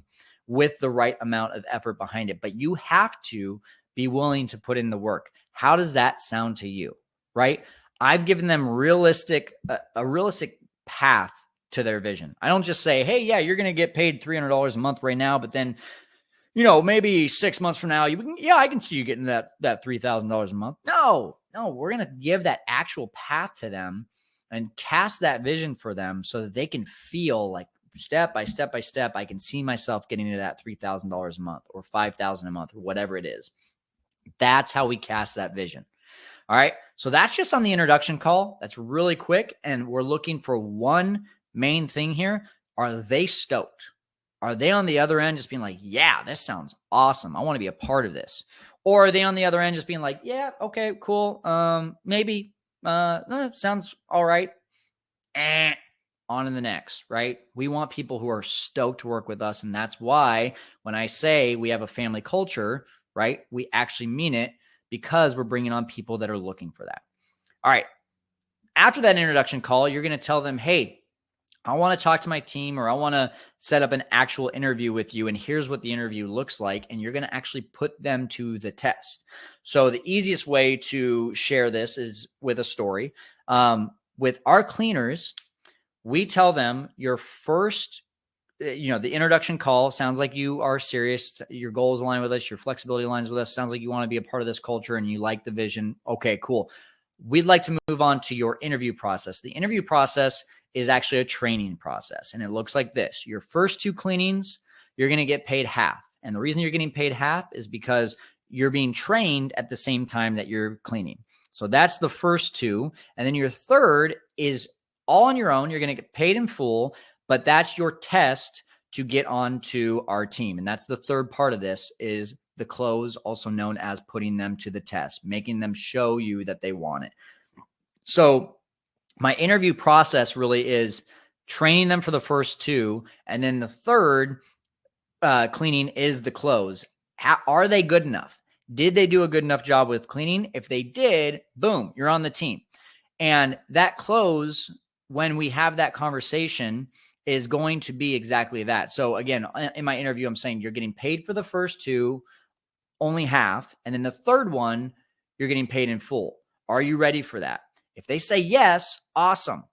with the right amount of effort behind it. But you have to be willing to put in the work. How does that sound to you? Right? I've given them a realistic path to their vision. I don't just say, hey, yeah, you're going to get paid $300 a month right now, but then, maybe 6 months from now, I can see you getting that $3,000 a month. No, we're going to give that actual path to them and cast that vision for them so that they can feel like step by step by step, I can see myself getting to that $3,000 a month or $5,000 a month or whatever it is. That's how we cast that vision. All right. So that's just on the introduction call. That's really quick. And we're looking for one main thing here. Are they stoked? Are they on the other end just being like, yeah, this sounds awesome. I want to be a part of this. Or are they on the other end just being like, yeah, okay, cool. Maybe, sounds all right. On to the next, right? We want people who are stoked to work with us. And that's why when I say we have a family culture, right, we actually mean it, because we're bringing on people that are looking for that. All right. After that introduction call, you're going to tell them, hey, I want to talk to my team, or I want to set up an actual interview with you. And here's what the interview looks like. And you're going to actually put them to the test. So the easiest way to share this is with a story. With our cleaners, we tell them your first, the introduction call sounds like you are serious. Your goals align with us. Your flexibility aligns with us. Sounds like you want to be a part of this culture and you like the vision. Okay, cool. We'd like to move on to your interview process. The interview process is actually a training process. And it looks like this. Your first 2 cleanings, you're going to get paid half. And the reason you're getting paid half is because you're being trained at the same time that you're cleaning. So that's the first 2. And then your third is all on your own. You're going to get paid in full, but that's your test to get onto our team. And that's the third part of this, is the close, also known as putting them to the test, making them show you that they want it. So my interview process really is training them for the first 2. And then the third cleaning is the close. Are they good enough? Did they do a good enough job with cleaning? If they did, boom, you're on the team. And that close, when we have that conversation, is going to be exactly that. So again, in my interview, I'm saying you're getting paid for the first 2, only half. And then the third one, you're getting paid in full. Are you ready for that? If they say yes, awesome.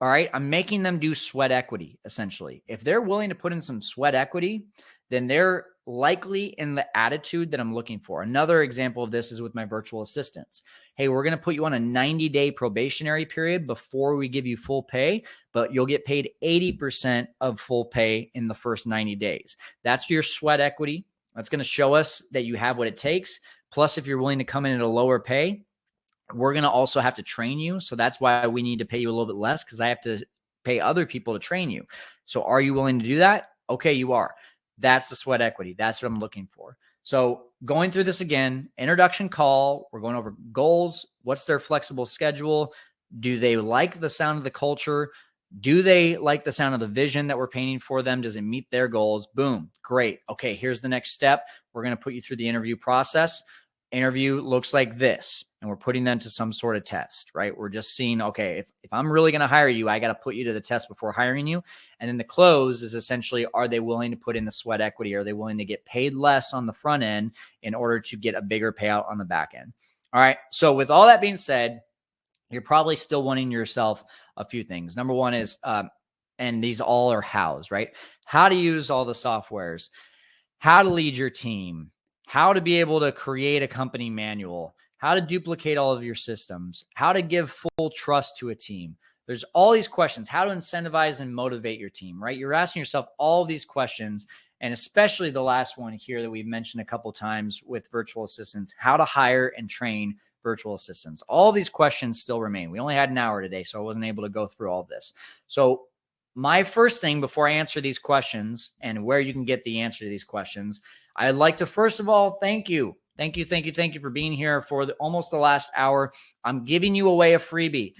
All right. I'm making them do sweat equity, essentially. If they're willing to put in some sweat equity, then they're likely in the attitude that I'm looking for. Another example of this is with my virtual assistants. Hey, we're going to put you on a 90-day probationary period before we give you full pay, but you'll get paid 80% of full pay in the first 90 days. That's your sweat equity. That's going to show us that you have what it takes. Plus, if you're willing to come in at a lower pay, we're going to also have to train you. So that's why we need to pay you a little bit less, because I have to pay other people to train you. So are you willing to do that? Okay, you are. That's the sweat equity. That's what I'm looking for. So going through this again, introduction call, we're going over goals. What's their flexible schedule? Do they like the sound of the culture? Do they like the sound of the vision that we're painting for them? Does it meet their goals? Boom. Great. Okay, here's the next step. We're going to put you through the interview process. Interview looks like this, and we're putting them to some sort of test, right? We're just seeing, okay, if I'm really going to hire you, I got to put you to the test before hiring you. And then the close is essentially, are they willing to put in the sweat equity? Are they willing to get paid less on the front end in order to get a bigger payout on the back end? All right. So with all that being said, you're probably still wanting yourself a few things. Number one is, and these all are hows, right? How to use all the softwares, how to lead your team, how to be able to create a company manual, how to duplicate all of your systems, how to give full trust to a team. There's all these questions, how to incentivize and motivate your team, right? You're asking yourself all of these questions, and especially the last one here that we've mentioned a couple times with virtual assistants, how to hire and train virtual assistants. All of these questions still remain. We only had an hour today, so I wasn't able to go through all of this. So my first thing before I answer these questions and where you can get the answer to these questions, I'd like to, first of all, thank you. Thank you for being here for almost the last hour. I'm giving you away a freebie.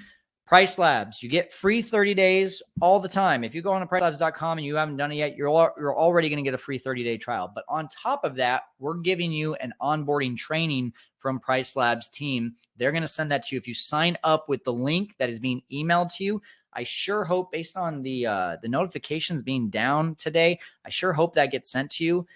Price Labs, you get free 30 days all the time. If you go on to pricelabs.com and you haven't done it yet, you're already going to get a free 30-day trial. But on top of that, we're giving you an onboarding training from Price Labs team. They're going to send that to you if you sign up with the link that is being emailed to you. I sure hope, based on the notifications being down today, I sure hope that gets sent to you.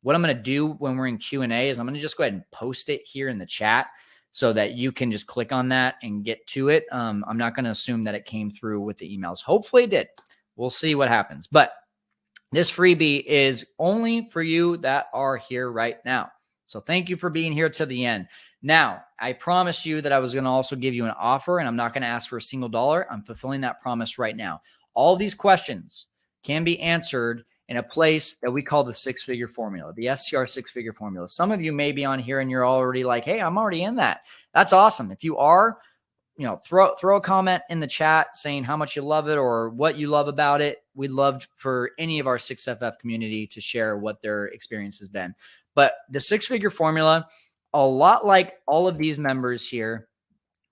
What I'm going to do when we're in Q&A is I'm going to just go ahead and post it here in the chat so that you can just click on that and get to it. I'm not going to assume that it came through with the emails. Hopefully it did. We'll see what happens. But this freebie is only for you that are here right now. So thank you for being here to the end. Now, I promised you that I was going to also give you an offer, and I'm not going to ask for a single dollar. I'm fulfilling that promise right now. All these questions can be answered in a place that we call the six-figure formula, the STR six-figure formula. Some of you may be on here and you're already like, hey, I'm already in that. That's awesome. If you are, throw a comment in the chat saying how much you love it or what you love about it. We'd love for any of our 6FF community to share what their experience has been. But the six-figure formula, a lot like all of these members here,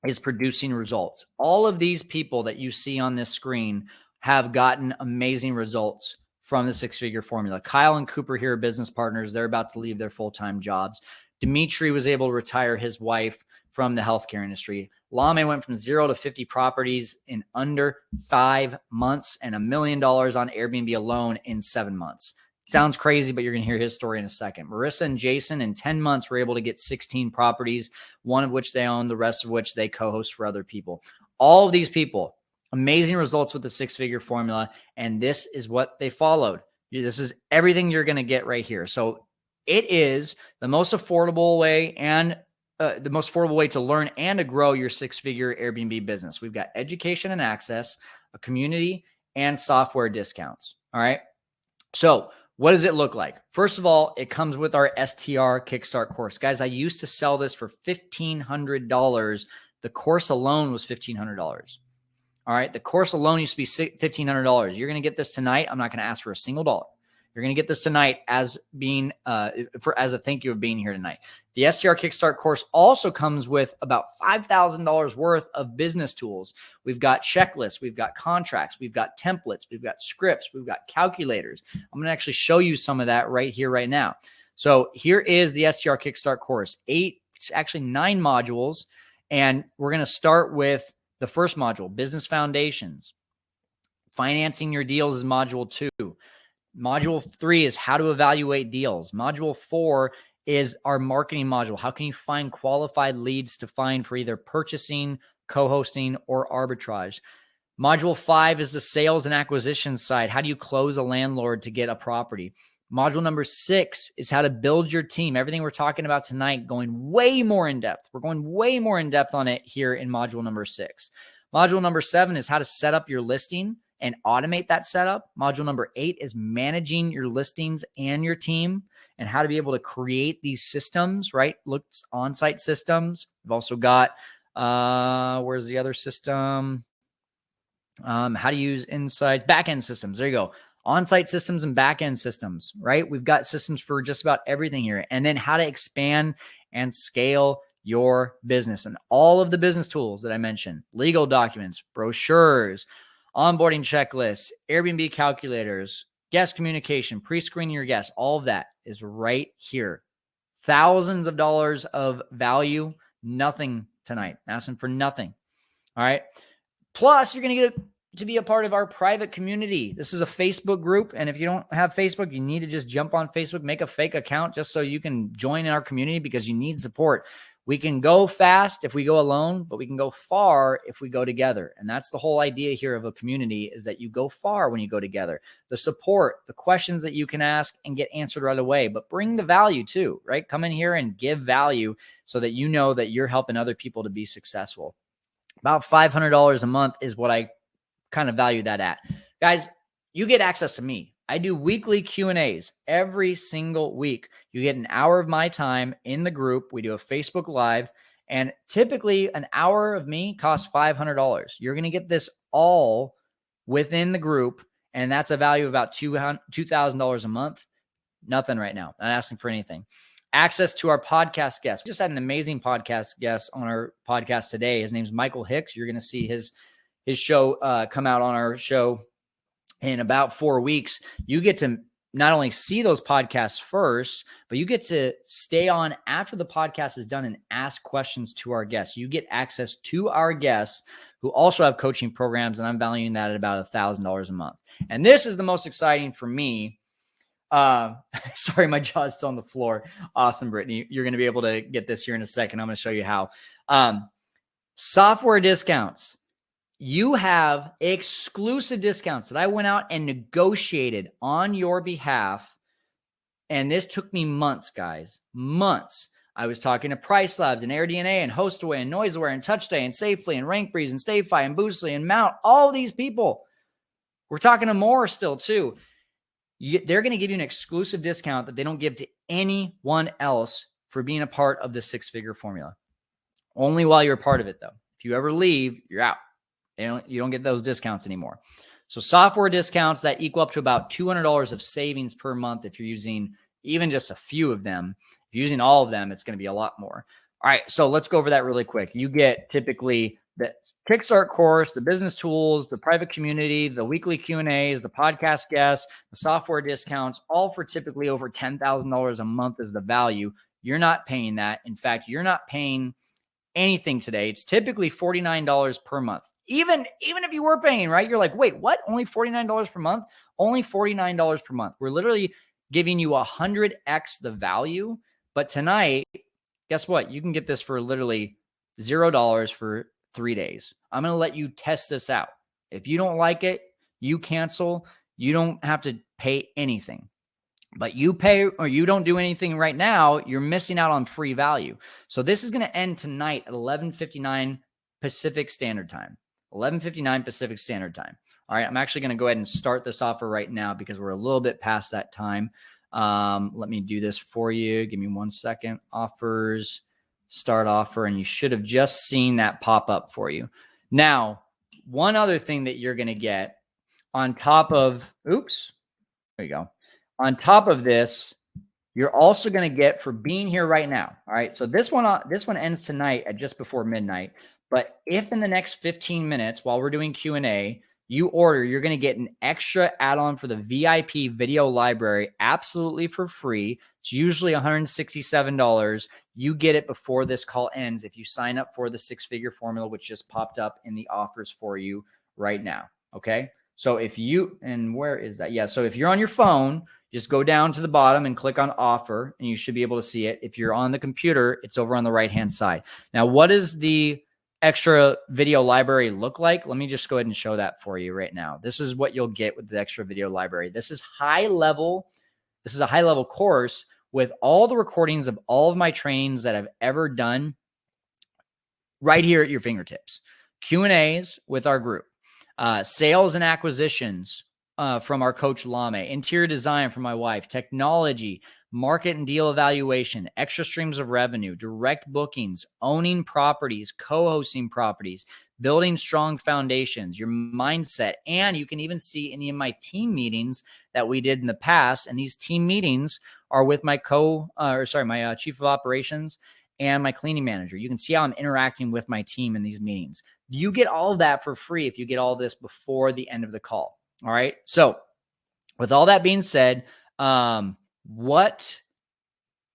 is producing results. All of these people that you see on this screen have gotten amazing results from the six-figure formula. Kyle and Cooper here are business partners. They're about to leave their full-time jobs. Dimitri was able to retire his wife from the healthcare industry. Lame went from 0 to 50 properties in under 5 months and $1 million on Airbnb alone in 7 months. Sounds crazy, but you're going to hear his story in a second. Marissa and Jason in 10 months were able to get 16 properties, one of which they own, the rest of which they co-host for other people. All of these people, amazing results with the six-figure formula, and this is what they followed. This is everything you're going to get right here. So it is the most affordable way to learn and to grow your six-figure Airbnb business. We've got education and access, a community, and software discounts. All right. So what does it look like? First of all, it comes with our STR Kickstart course. Guys, I used to sell this for $1,500. The course alone was $1,500. All right. The course alone used to be $1,500. You're going to get this tonight. I'm not going to ask for a single dollar. You're going to get this tonight as being as a thank you of being here tonight. The STR Kickstart course also comes with about $5,000 worth of business tools. We've got checklists, we've got contracts, we've got templates, we've got scripts, we've got calculators. I'm going to actually show you some of that right here, right now. So here is the STR Kickstart course. 9 modules, and we're going to start with the first module, Business Foundations. Financing your deals is module 2. Module 3 is how to evaluate deals. Module 4 is our marketing module. How can you find qualified leads to find for either purchasing, co-hosting, or arbitrage? Module 5 is the sales and acquisition side. How do you close a landlord to get a property? Module number 6 is how to build your team. Everything we're talking about tonight, going way more in depth. We're going way more in depth on it here in module number 6. Module number 7 is how to set up your listing and automate that setup. Module number 8 is managing your listings and your team and how to be able to create these systems, right? Look, on-site systems. We've also got, where's the other system? How to use inside back-end systems. There you go. On-site systems and back-end systems, right? We've got systems for just about everything here. And then how to expand and scale your business and all of the business tools that I mentioned, legal documents, brochures, onboarding checklists, Airbnb calculators, guest communication, pre-screening your guests, all of that is right here. Thousands of dollars of value, nothing tonight. Asking for nothing. All right. Plus, you're going to get to be a part of our private community. This is a Facebook group. And if you don't have Facebook, you need to just jump on Facebook, make a fake account just so you can join in our community because you need support. We can go fast if we go alone, but we can go far if we go together. And that's the whole idea here of a community, is that you go far when you go together. The support, the questions that you can ask and get answered right away, but bring the value too, right? Come in here and give value so that you know that you're helping other people to be successful. About $500 a month is what I kind of value that at. Guys, you get access to me. I do weekly Q&As every single week. You get an hour of my time in the group. We do a Facebook Live, and typically an hour of me costs $500. You're going to get this all within the group, and that's a value of about $2,000 a month. Nothing right now. Not asking for anything. Access to our podcast guests. We just had an amazing podcast guest on our podcast today. His name's Michael Hicks. You're going to see his show come out on our show in about 4 weeks. You get to not only see those podcasts first, but you get to stay on after the podcast is done and ask questions to our guests. You get access to our guests who also have coaching programs, and I'm valuing that at about $1,000 a month. And this is the most exciting for me. Sorry, my jaw's still on the floor. Awesome, Brittany. You're going to be able to get this here in a second. I'm going to show you how. Software discounts. You have exclusive discounts that I went out and negotiated on your behalf. And this took me months, guys, months. I was talking to Price Labs and AirDNA and HostAway and NoiseAware and TouchStay and Safely and RankBreeze and StayFi and Boostly and Mount, all these people. We're talking to more still too. They're going to give you an exclusive discount that they don't give to anyone else for being a part of the six-figure formula. Only while you're a part of it, though. If you ever leave, you're out. You don't get those discounts anymore. So software discounts that equal up to about $200 of savings per month if you're using even just a few of them. If you're using all of them, it's going to be a lot more. All right, so let's go over that really quick. You get typically the Kickstart course, the business tools, the private community, the weekly Q&As, the podcast guests, the software discounts, all for typically over $10,000 a month is the value. You're not paying that. In fact, you're not paying anything today, it's typically $49 per month. Even if you were paying, right? You're like, wait, what? Only $49 per month? Only $49 per month. We're literally giving you 100x the value. But tonight, guess what? You can get this for literally $0 for 3 days. I'm going to let you test this out. If you don't like it, you cancel. You don't have to pay anything. But you pay or you don't do anything right now, you're missing out on free value. So this is going to end tonight at 11:59 Pacific Standard Time. 11:59 Pacific Standard Time. All right, I'm actually going to go ahead and start this offer right now because we're a little bit past that time. Let me do this for you. Give me 1 second. Offers, start offer, and you should have just seen that pop up for you. Now, one other thing that you're going to get on top of, oops, there you go. On top of this, you're also going to get for being here right now. All right. So this one ends tonight at just before midnight. But if in the next 15 minutes while we're doing Q&A, you order, you're going to get an extra add-on for the VIP video library absolutely for free. It's usually $167. You get it before this call ends if you sign up for the six-figure formula, which just popped up in the offers for you right now. Okay. So if you, and where is that? Yeah. So if you're on your phone, just go down to the bottom and click on offer and you should be able to see it. If you're on the computer, it's over on the right-hand side. Now, what does the extra video library look like? Let me just go ahead and show that for you right now. This is what you'll get with the extra video library. This is high level. This is a high level course with all the recordings of all of my trainings that I've ever done right here at your fingertips. Q&As with our group. Sales and acquisitions from our coach Lame, interior design from my wife, technology, market and deal evaluation, extra streams of revenue, direct bookings, owning properties, co-hosting properties, building strong foundations, your mindset. And you can even see any of my team meetings that we did in the past. And these team meetings are with my my chief of operations and my cleaning manager. You can see how I'm interacting with my team in these meetings. You get all of that for free if you get all this before the end of the call. All right. So with all that being said, what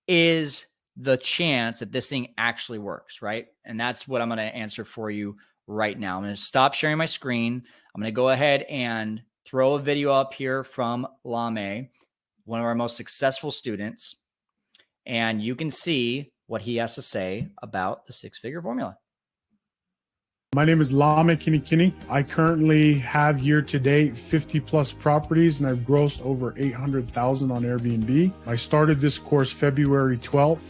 is the chance that this thing actually works, right? And that's what I'm going to answer for you right now. I'm going to stop sharing my screen. I'm going to go ahead and throw a video up here from Lame, one of our most successful students. And you can see what he has to say about the six-figure formula. My name is Lame Kinikini. I currently have year to date 50 plus properties and I've grossed over 800,000 on Airbnb. I started this course February 12th.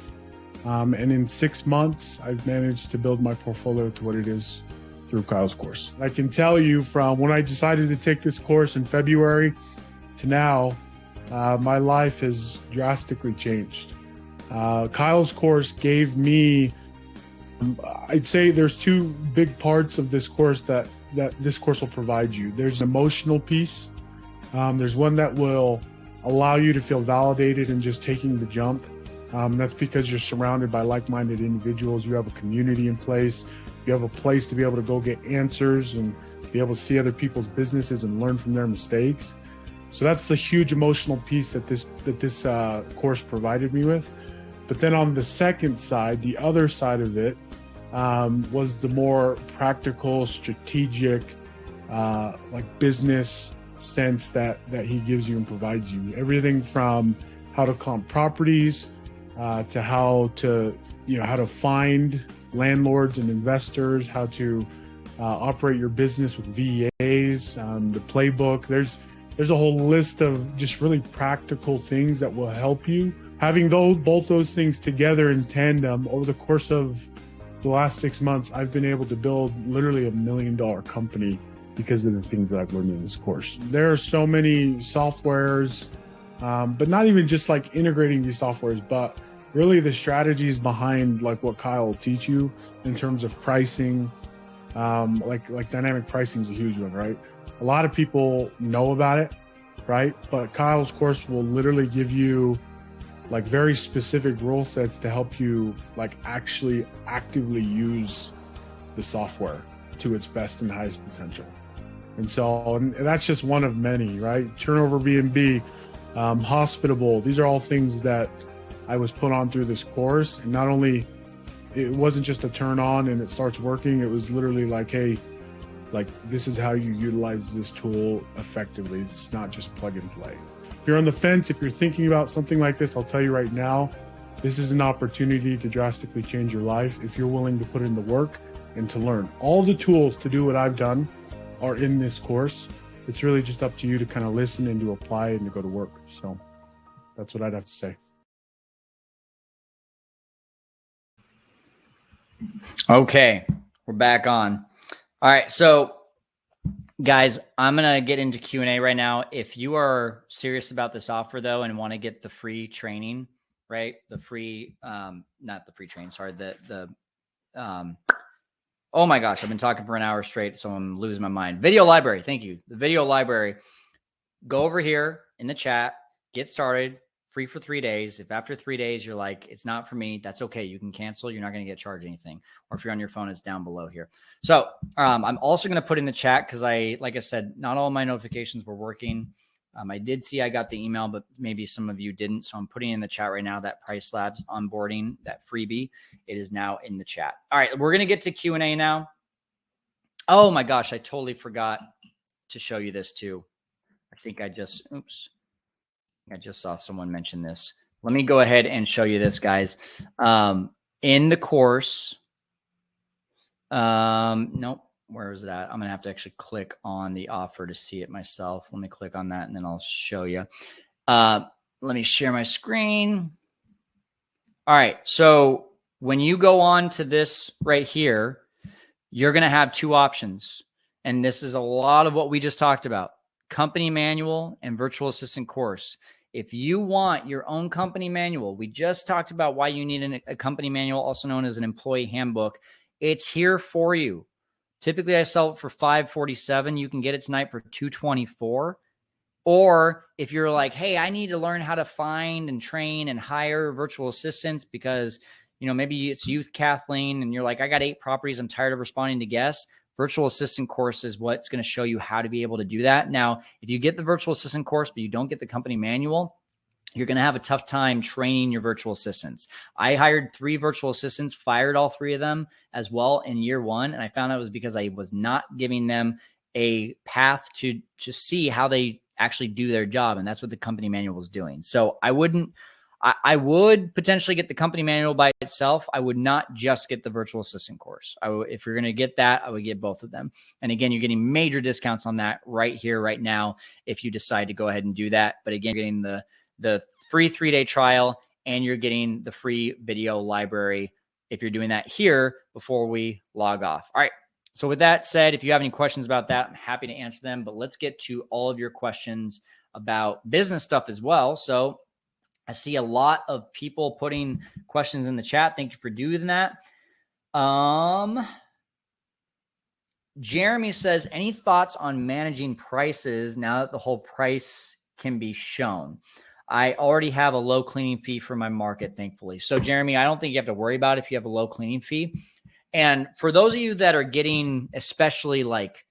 And in 6 months, I've managed to build my portfolio to what it is through Kyle's course. I can tell you from when I decided to take this course in February to now, my life has drastically changed. Kyle's course gave me, I'd say there's two big parts of this course that this course will provide you. There's an emotional piece. There's one that will allow you to feel validated in just taking the jump. That's because you're surrounded by like-minded individuals. You have a community in place. You have a place to be able to go get answers and be able to see other people's businesses and learn from their mistakes. So that's the huge emotional piece that this course provided me with. But then on the second side, the other side of it, was the more practical, strategic, like business sense that he gives you and provides you. Everything from how to comp properties, to how to find landlords and investors, how to operate your business with VAs, the playbook. There's a whole list of just really practical things that will help you. Having both those things together in tandem over the course of the last 6 months, I've been able to build literally $1 million company because of the things that I've learned in this course. There are so many softwares, but not even just like integrating these softwares, but really the strategies behind like what Kyle will teach you in terms of pricing. Like dynamic pricing is a huge one, right? A lot of people know about it, right? But Kyle's course will literally give you like very specific rule sets to help you like actually actively use the software to its best and highest potential. And so and that's just one of many, right? Turnover B&B, Hospitable. These are all things that I was put on through this course. And not only it wasn't just a turn on and it starts working. It was literally like, hey, like this is how you utilize this tool effectively. It's not just plug and play. If you're on the fence, if you're thinking about something like this, I'll tell you right now, this is an opportunity to drastically change your life if you're willing to put in the work and to learn. All the tools to do what I've done are in this course. It's really just up to you to kind of listen and to apply and to go to work. So that's what I'd have to say. Okay, we're back on. All right, so guys, I'm going to get into Q&A right now. If you are serious about this offer, though, and want to get the free training, right? The free, not the free training, sorry, oh my gosh, I've been talking for an hour straight, so I'm losing my mind. Video library, thank you. The video library. Go over here in the chat, get started, free for 3 days. If after 3 days you're like, it's not for me, that's okay. You can cancel. You're not going to get charged anything. Or if you're on your phone, it's down below here. So I'm also going to put in the chat because like I said, not all my notifications were working. I did see I got the email, but maybe some of you didn't. So I'm putting in the chat right now that Price Labs onboarding, that freebie. It is now in the chat. All right, we're going to get to Q&A now. Oh my gosh, I totally forgot to show you this too. I think I just saw someone mention this. Let me go ahead and show you this, guys. In the course, nope. Where is that? I'm going to have to actually click on the offer to see it myself. Let me click on that and then I'll show you. Let me share my screen. All right. So when you go on to this right here, you're going to have two options. And this is a lot of what we just talked about. Company manual and virtual assistant course. If you want your own company manual, we just talked about why you need a company manual, also known as an employee handbook. It's here for you. Typically, I sell it for $547. You can get it tonight for $224. Or if you're like, hey, I need to learn how to find and train and hire virtual assistants because, you know, maybe it's youth Kathleen and you're like, I got 8 properties. I'm tired of responding to guests. Virtual assistant course is what's going to show you how to be able to do that. Now, if you get the virtual assistant course, but you don't get the company manual, you're going to have a tough time training your virtual assistants. I hired 3 virtual assistants, fired all 3 of them as well in year 1. And I found out it was because I was not giving them a path to see how they actually do their job. And that's what the company manual was doing. So I would potentially get the company manual by itself. I would not just get the virtual assistant course. If you're going to get that, I would get both of them. And again, you're getting major discounts on that right here, right now, if you decide to go ahead and do that. But again, you're getting the free 3-day trial and you're getting the free video library if you're doing that here before we log off. All right. So with that said, if you have any questions about that, I'm happy to answer them, but let's get to all of your questions about business stuff as well. So I see a lot of people putting questions in the chat. Thank you for doing that. Jeremy says, any thoughts on managing prices now that the whole price can be shown? I already have a low cleaning fee for my market, thankfully. So Jeremy, I don't think you have to worry about if you have a low cleaning fee. And for those of you that are getting especially like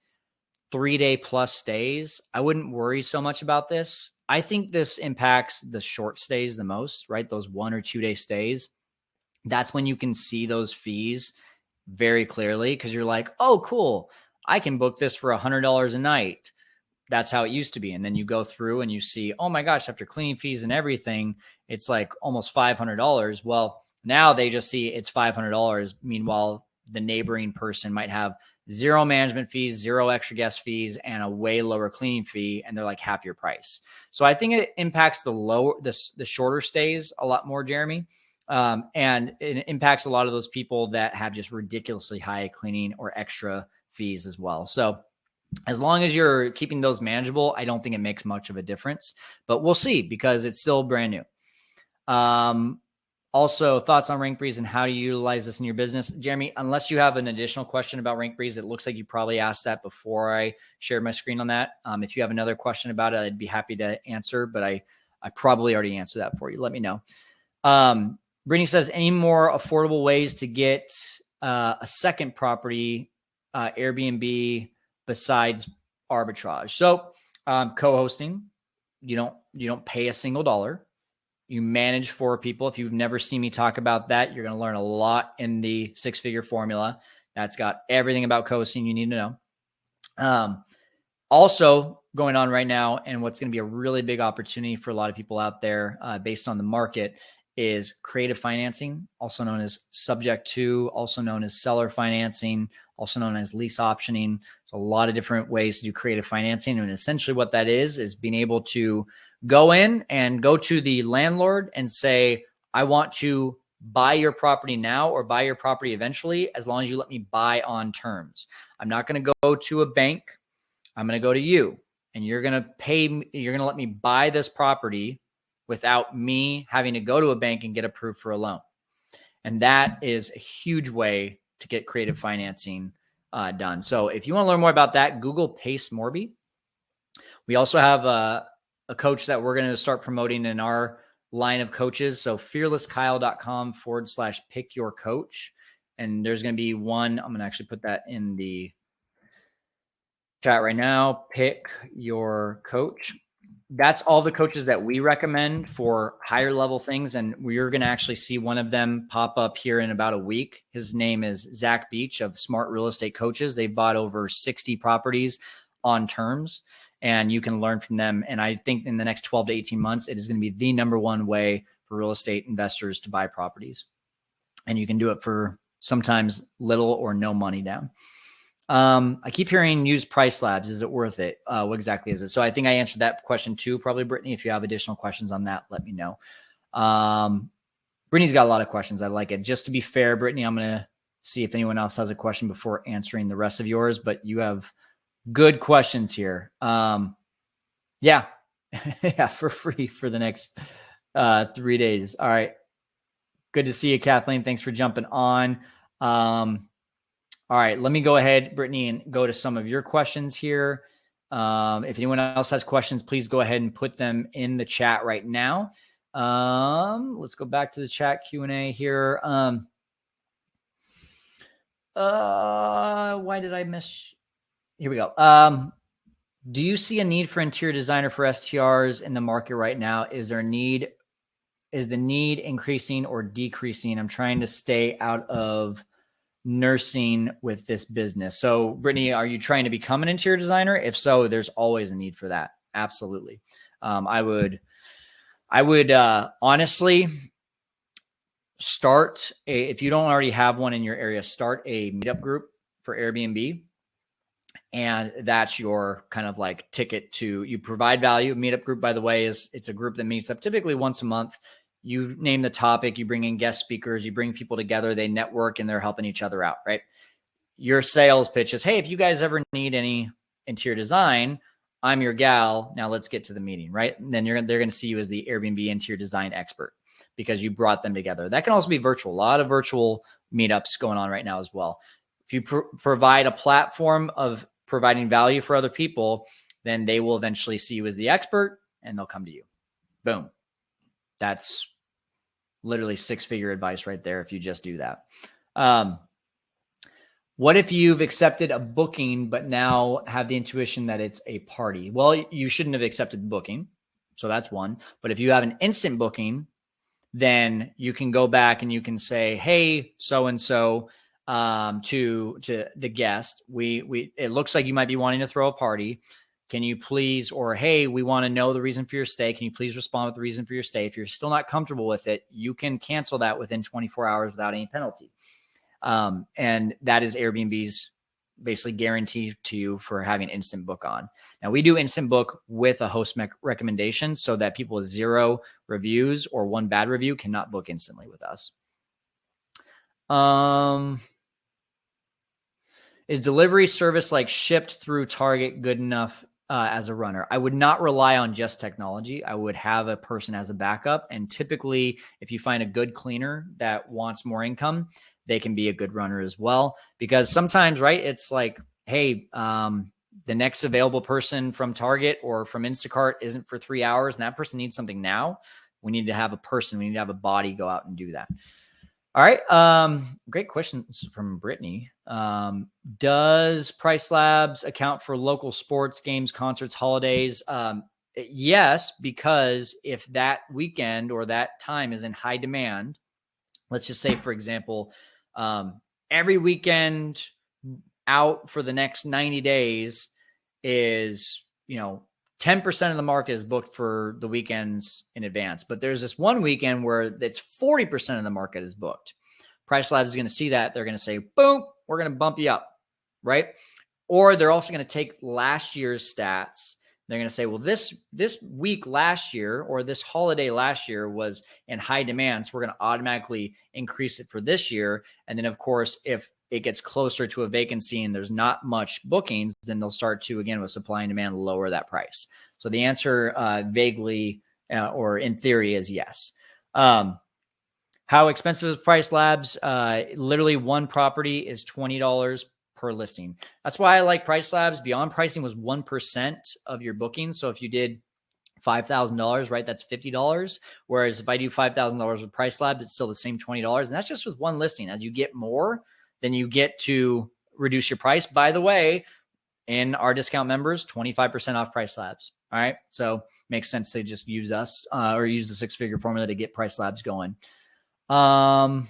3-day plus stays, I wouldn't worry so much about this. I think this impacts the short stays the most, right? Those 1 or 2 day stays. That's when you can see those fees very clearly because you're like, oh, cool. I can book this for $100 a night. That's how it used to be. And then you go through and you see, oh my gosh, after cleaning fees and everything, it's like almost $500. Well, now they just see it's $500. Meanwhile, the neighboring person might have 0 management fees, 0 extra guest fees, and a way lower cleaning fee, and they're like half your price. So I think it impacts the shorter stays a lot more, Jeremy. And it impacts a lot of those people that have just ridiculously high cleaning or extra fees as well. So as long as you're keeping those manageable, I don't think it makes much of a difference, but we'll see because it's still brand new. Also, thoughts on Rank Breeze and how to utilize this in your business. Jeremy, unless you have an additional question about Rank Breeze, it looks like you probably asked that before I shared my screen on that. If you have another question about it, I'd be happy to answer, but I probably already answered that for you. Let me know. Brittany says, any more affordable ways to get a second property, Airbnb, besides arbitrage? So co-hosting, you don't pay a single dollar. You manage 4 people. If you've never seen me talk about that, you're going to learn a lot in the 6-figure formula. That's got everything about coaching you need to know. Also going on right now, and what's going to be a really big opportunity for a lot of people out there based on the market, is creative financing, also known as subject to, also known as seller financing, also known as lease optioning. So a lot of different ways to do creative financing. And essentially what that is being able to go in and go to the landlord and say, I want to buy your property now or buy your property eventually, as long as you let me buy on terms. I'm not going to go to a bank. I'm going to go to you, and you're going to pay me. You're going to let me buy this property without me having to go to a bank and get approved for a loan. And that is a huge way to get creative financing done. So if you want to learn more about that, Google Pace Morby. We also have a coach that we're going to start promoting in our line of coaches. So fearlesskyle.com/pick your coach. And there's going to be one. I'm going to actually put that in the chat right now. Pick your coach. That's all the coaches that we recommend for higher level things. And we're going to actually see one of them pop up here in about a week. His name is Zach Beach of Smart Real Estate Coaches. They bought over 60 properties on terms, and you can learn from them. And I think in the next 12 to 18 months, it is going to be the number one way for real estate investors to buy properties. And you can do it for sometimes little or no money down. I keep hearing use price slabs. Is it worth it? What exactly is it? So I think I answered that question too, probably, Brittany. If you have additional questions on that, let me know. Brittany's got a lot of questions. I like it. Just to be fair, Brittany, I'm going to see if anyone else has a question before answering the rest of yours, but you have good questions here. Yeah, for free for the next 3 days. All right. Good to see you, Kathleen. Thanks for jumping on. All right, let me go ahead, Brittany, and go to some of your questions here. If anyone else has questions, please go ahead and put them in the chat right now. Let's go back to the chat Q&A here. Why did I miss? Here we go. Do you see a need for interior designer for STRs in the market right now? Is there a need? Is the need increasing or decreasing? I'm trying to stay out of nursing with this business. So Brittany, are you trying to become an interior designer? If so, there's always a need for that. Absolutely. I would honestly start if you don't already have one in your area, start a meetup group for Airbnb. And that's your kind of like ticket to, you provide value. Meetup group, by the way, it's a group that meets up typically once a month. You name the topic, you bring in guest speakers, you bring people together, they network, and they're helping each other out, right? Your sales pitch is, hey, if you guys ever need any interior design, I'm your gal. Now let's get to the meeting, right? And then they're going to see you as the Airbnb interior design expert because you brought them together. That can also be virtual. A lot of virtual meetups going on right now as well. If you provide a platform of providing value for other people, then they will eventually see you as the expert and they'll come to you. Boom. That's literally 6-figure advice right there if you just do that. What if you've accepted a booking, but now have the intuition that it's a party? Well, you shouldn't have accepted booking. So that's one. But if you have an instant booking, then you can go back and you can say, hey, so-and-so, to the guest, it looks like you might be wanting to throw a party. Can you please, or hey, we want to know the reason for your stay. Can you please respond with the reason for your stay? If you're still not comfortable with it, you can cancel that within 24 hours without any penalty. And that is Airbnb's basically guarantee to you for having instant book on. Now we do instant book with a host recommendation so that people with 0 reviews or 1 bad review cannot book instantly with us. Is delivery service like shipped through Target good enough as a runner? I would not rely on just technology. I would have a person as a backup. And typically, if you find a good cleaner that wants more income, they can be a good runner as well. Because sometimes, right, it's like, hey, the next available person from Target or from Instacart isn't for 3 hours, and that person needs something now. We need to have a person. We need to have a body go out and do that. All right. Great questions from Brittany. Does Price Labs account for local sports, games, concerts, holidays? Yes, because if that weekend or that time is in high demand, let's just say, for example, every weekend out for the next 90 days is, 10% of the market is booked for the weekends in advance. But there's this one weekend where it's 40% of the market is booked. Price Labs is going to see that. They're going to say, boom, we're going to bump you up, right? Or they're also going to take last year's stats. They're going to say, well, this week last year or this holiday last year was in high demand, so we're going to automatically increase it for this year. And then, of course, if it gets closer to a vacancy and there's not much bookings, then they'll start to, again, with supply and demand, lower that price. So the answer vaguely or in theory is yes. How expensive is Price Labs? Literally one property is $20 per listing. That's why I like Price Labs. Beyond pricing was 1% of your bookings. So if you did $5,000, right, that's $50. Whereas if I do $5,000 with Price Labs, it's still the same $20. And that's just with one listing. As you get more, then you get to reduce your price. By the way, in our discount members, 25% off Price Labs. All right. So makes sense to just use us or use the six-figure formula to get Price Labs going. How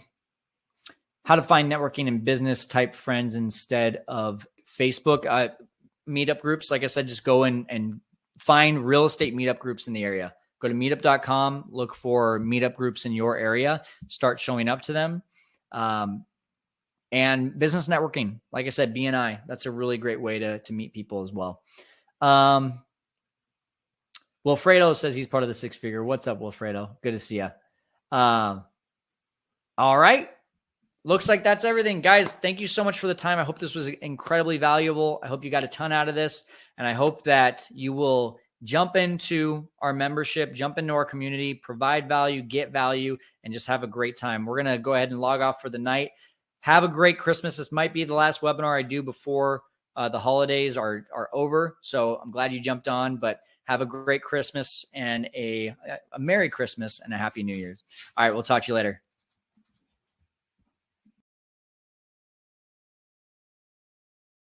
to find networking and business type friends instead of Facebook. Meetup groups, like I said, just go in and find real estate meetup groups in the area. Go to meetup.com, look for meetup groups in your area, start showing up to them. And business networking, like I said, BNI, that's a really great way to meet people as well. Wilfredo says he's part of the six figure. What's up, Wilfredo? Good to see you. All right. Looks like that's everything. Guys, thank you so much for the time. I hope this was incredibly valuable. I hope you got a ton out of this. And I hope that you will jump into our membership, jump into our community, provide value, get value, and just have a great time. We're going to go ahead and log off for the night. Have a great Christmas. This might be the last webinar I do before the holidays are over. So I'm glad you jumped on, but have a great Christmas and a Merry Christmas and a Happy New Year's. All right. We'll talk to you later.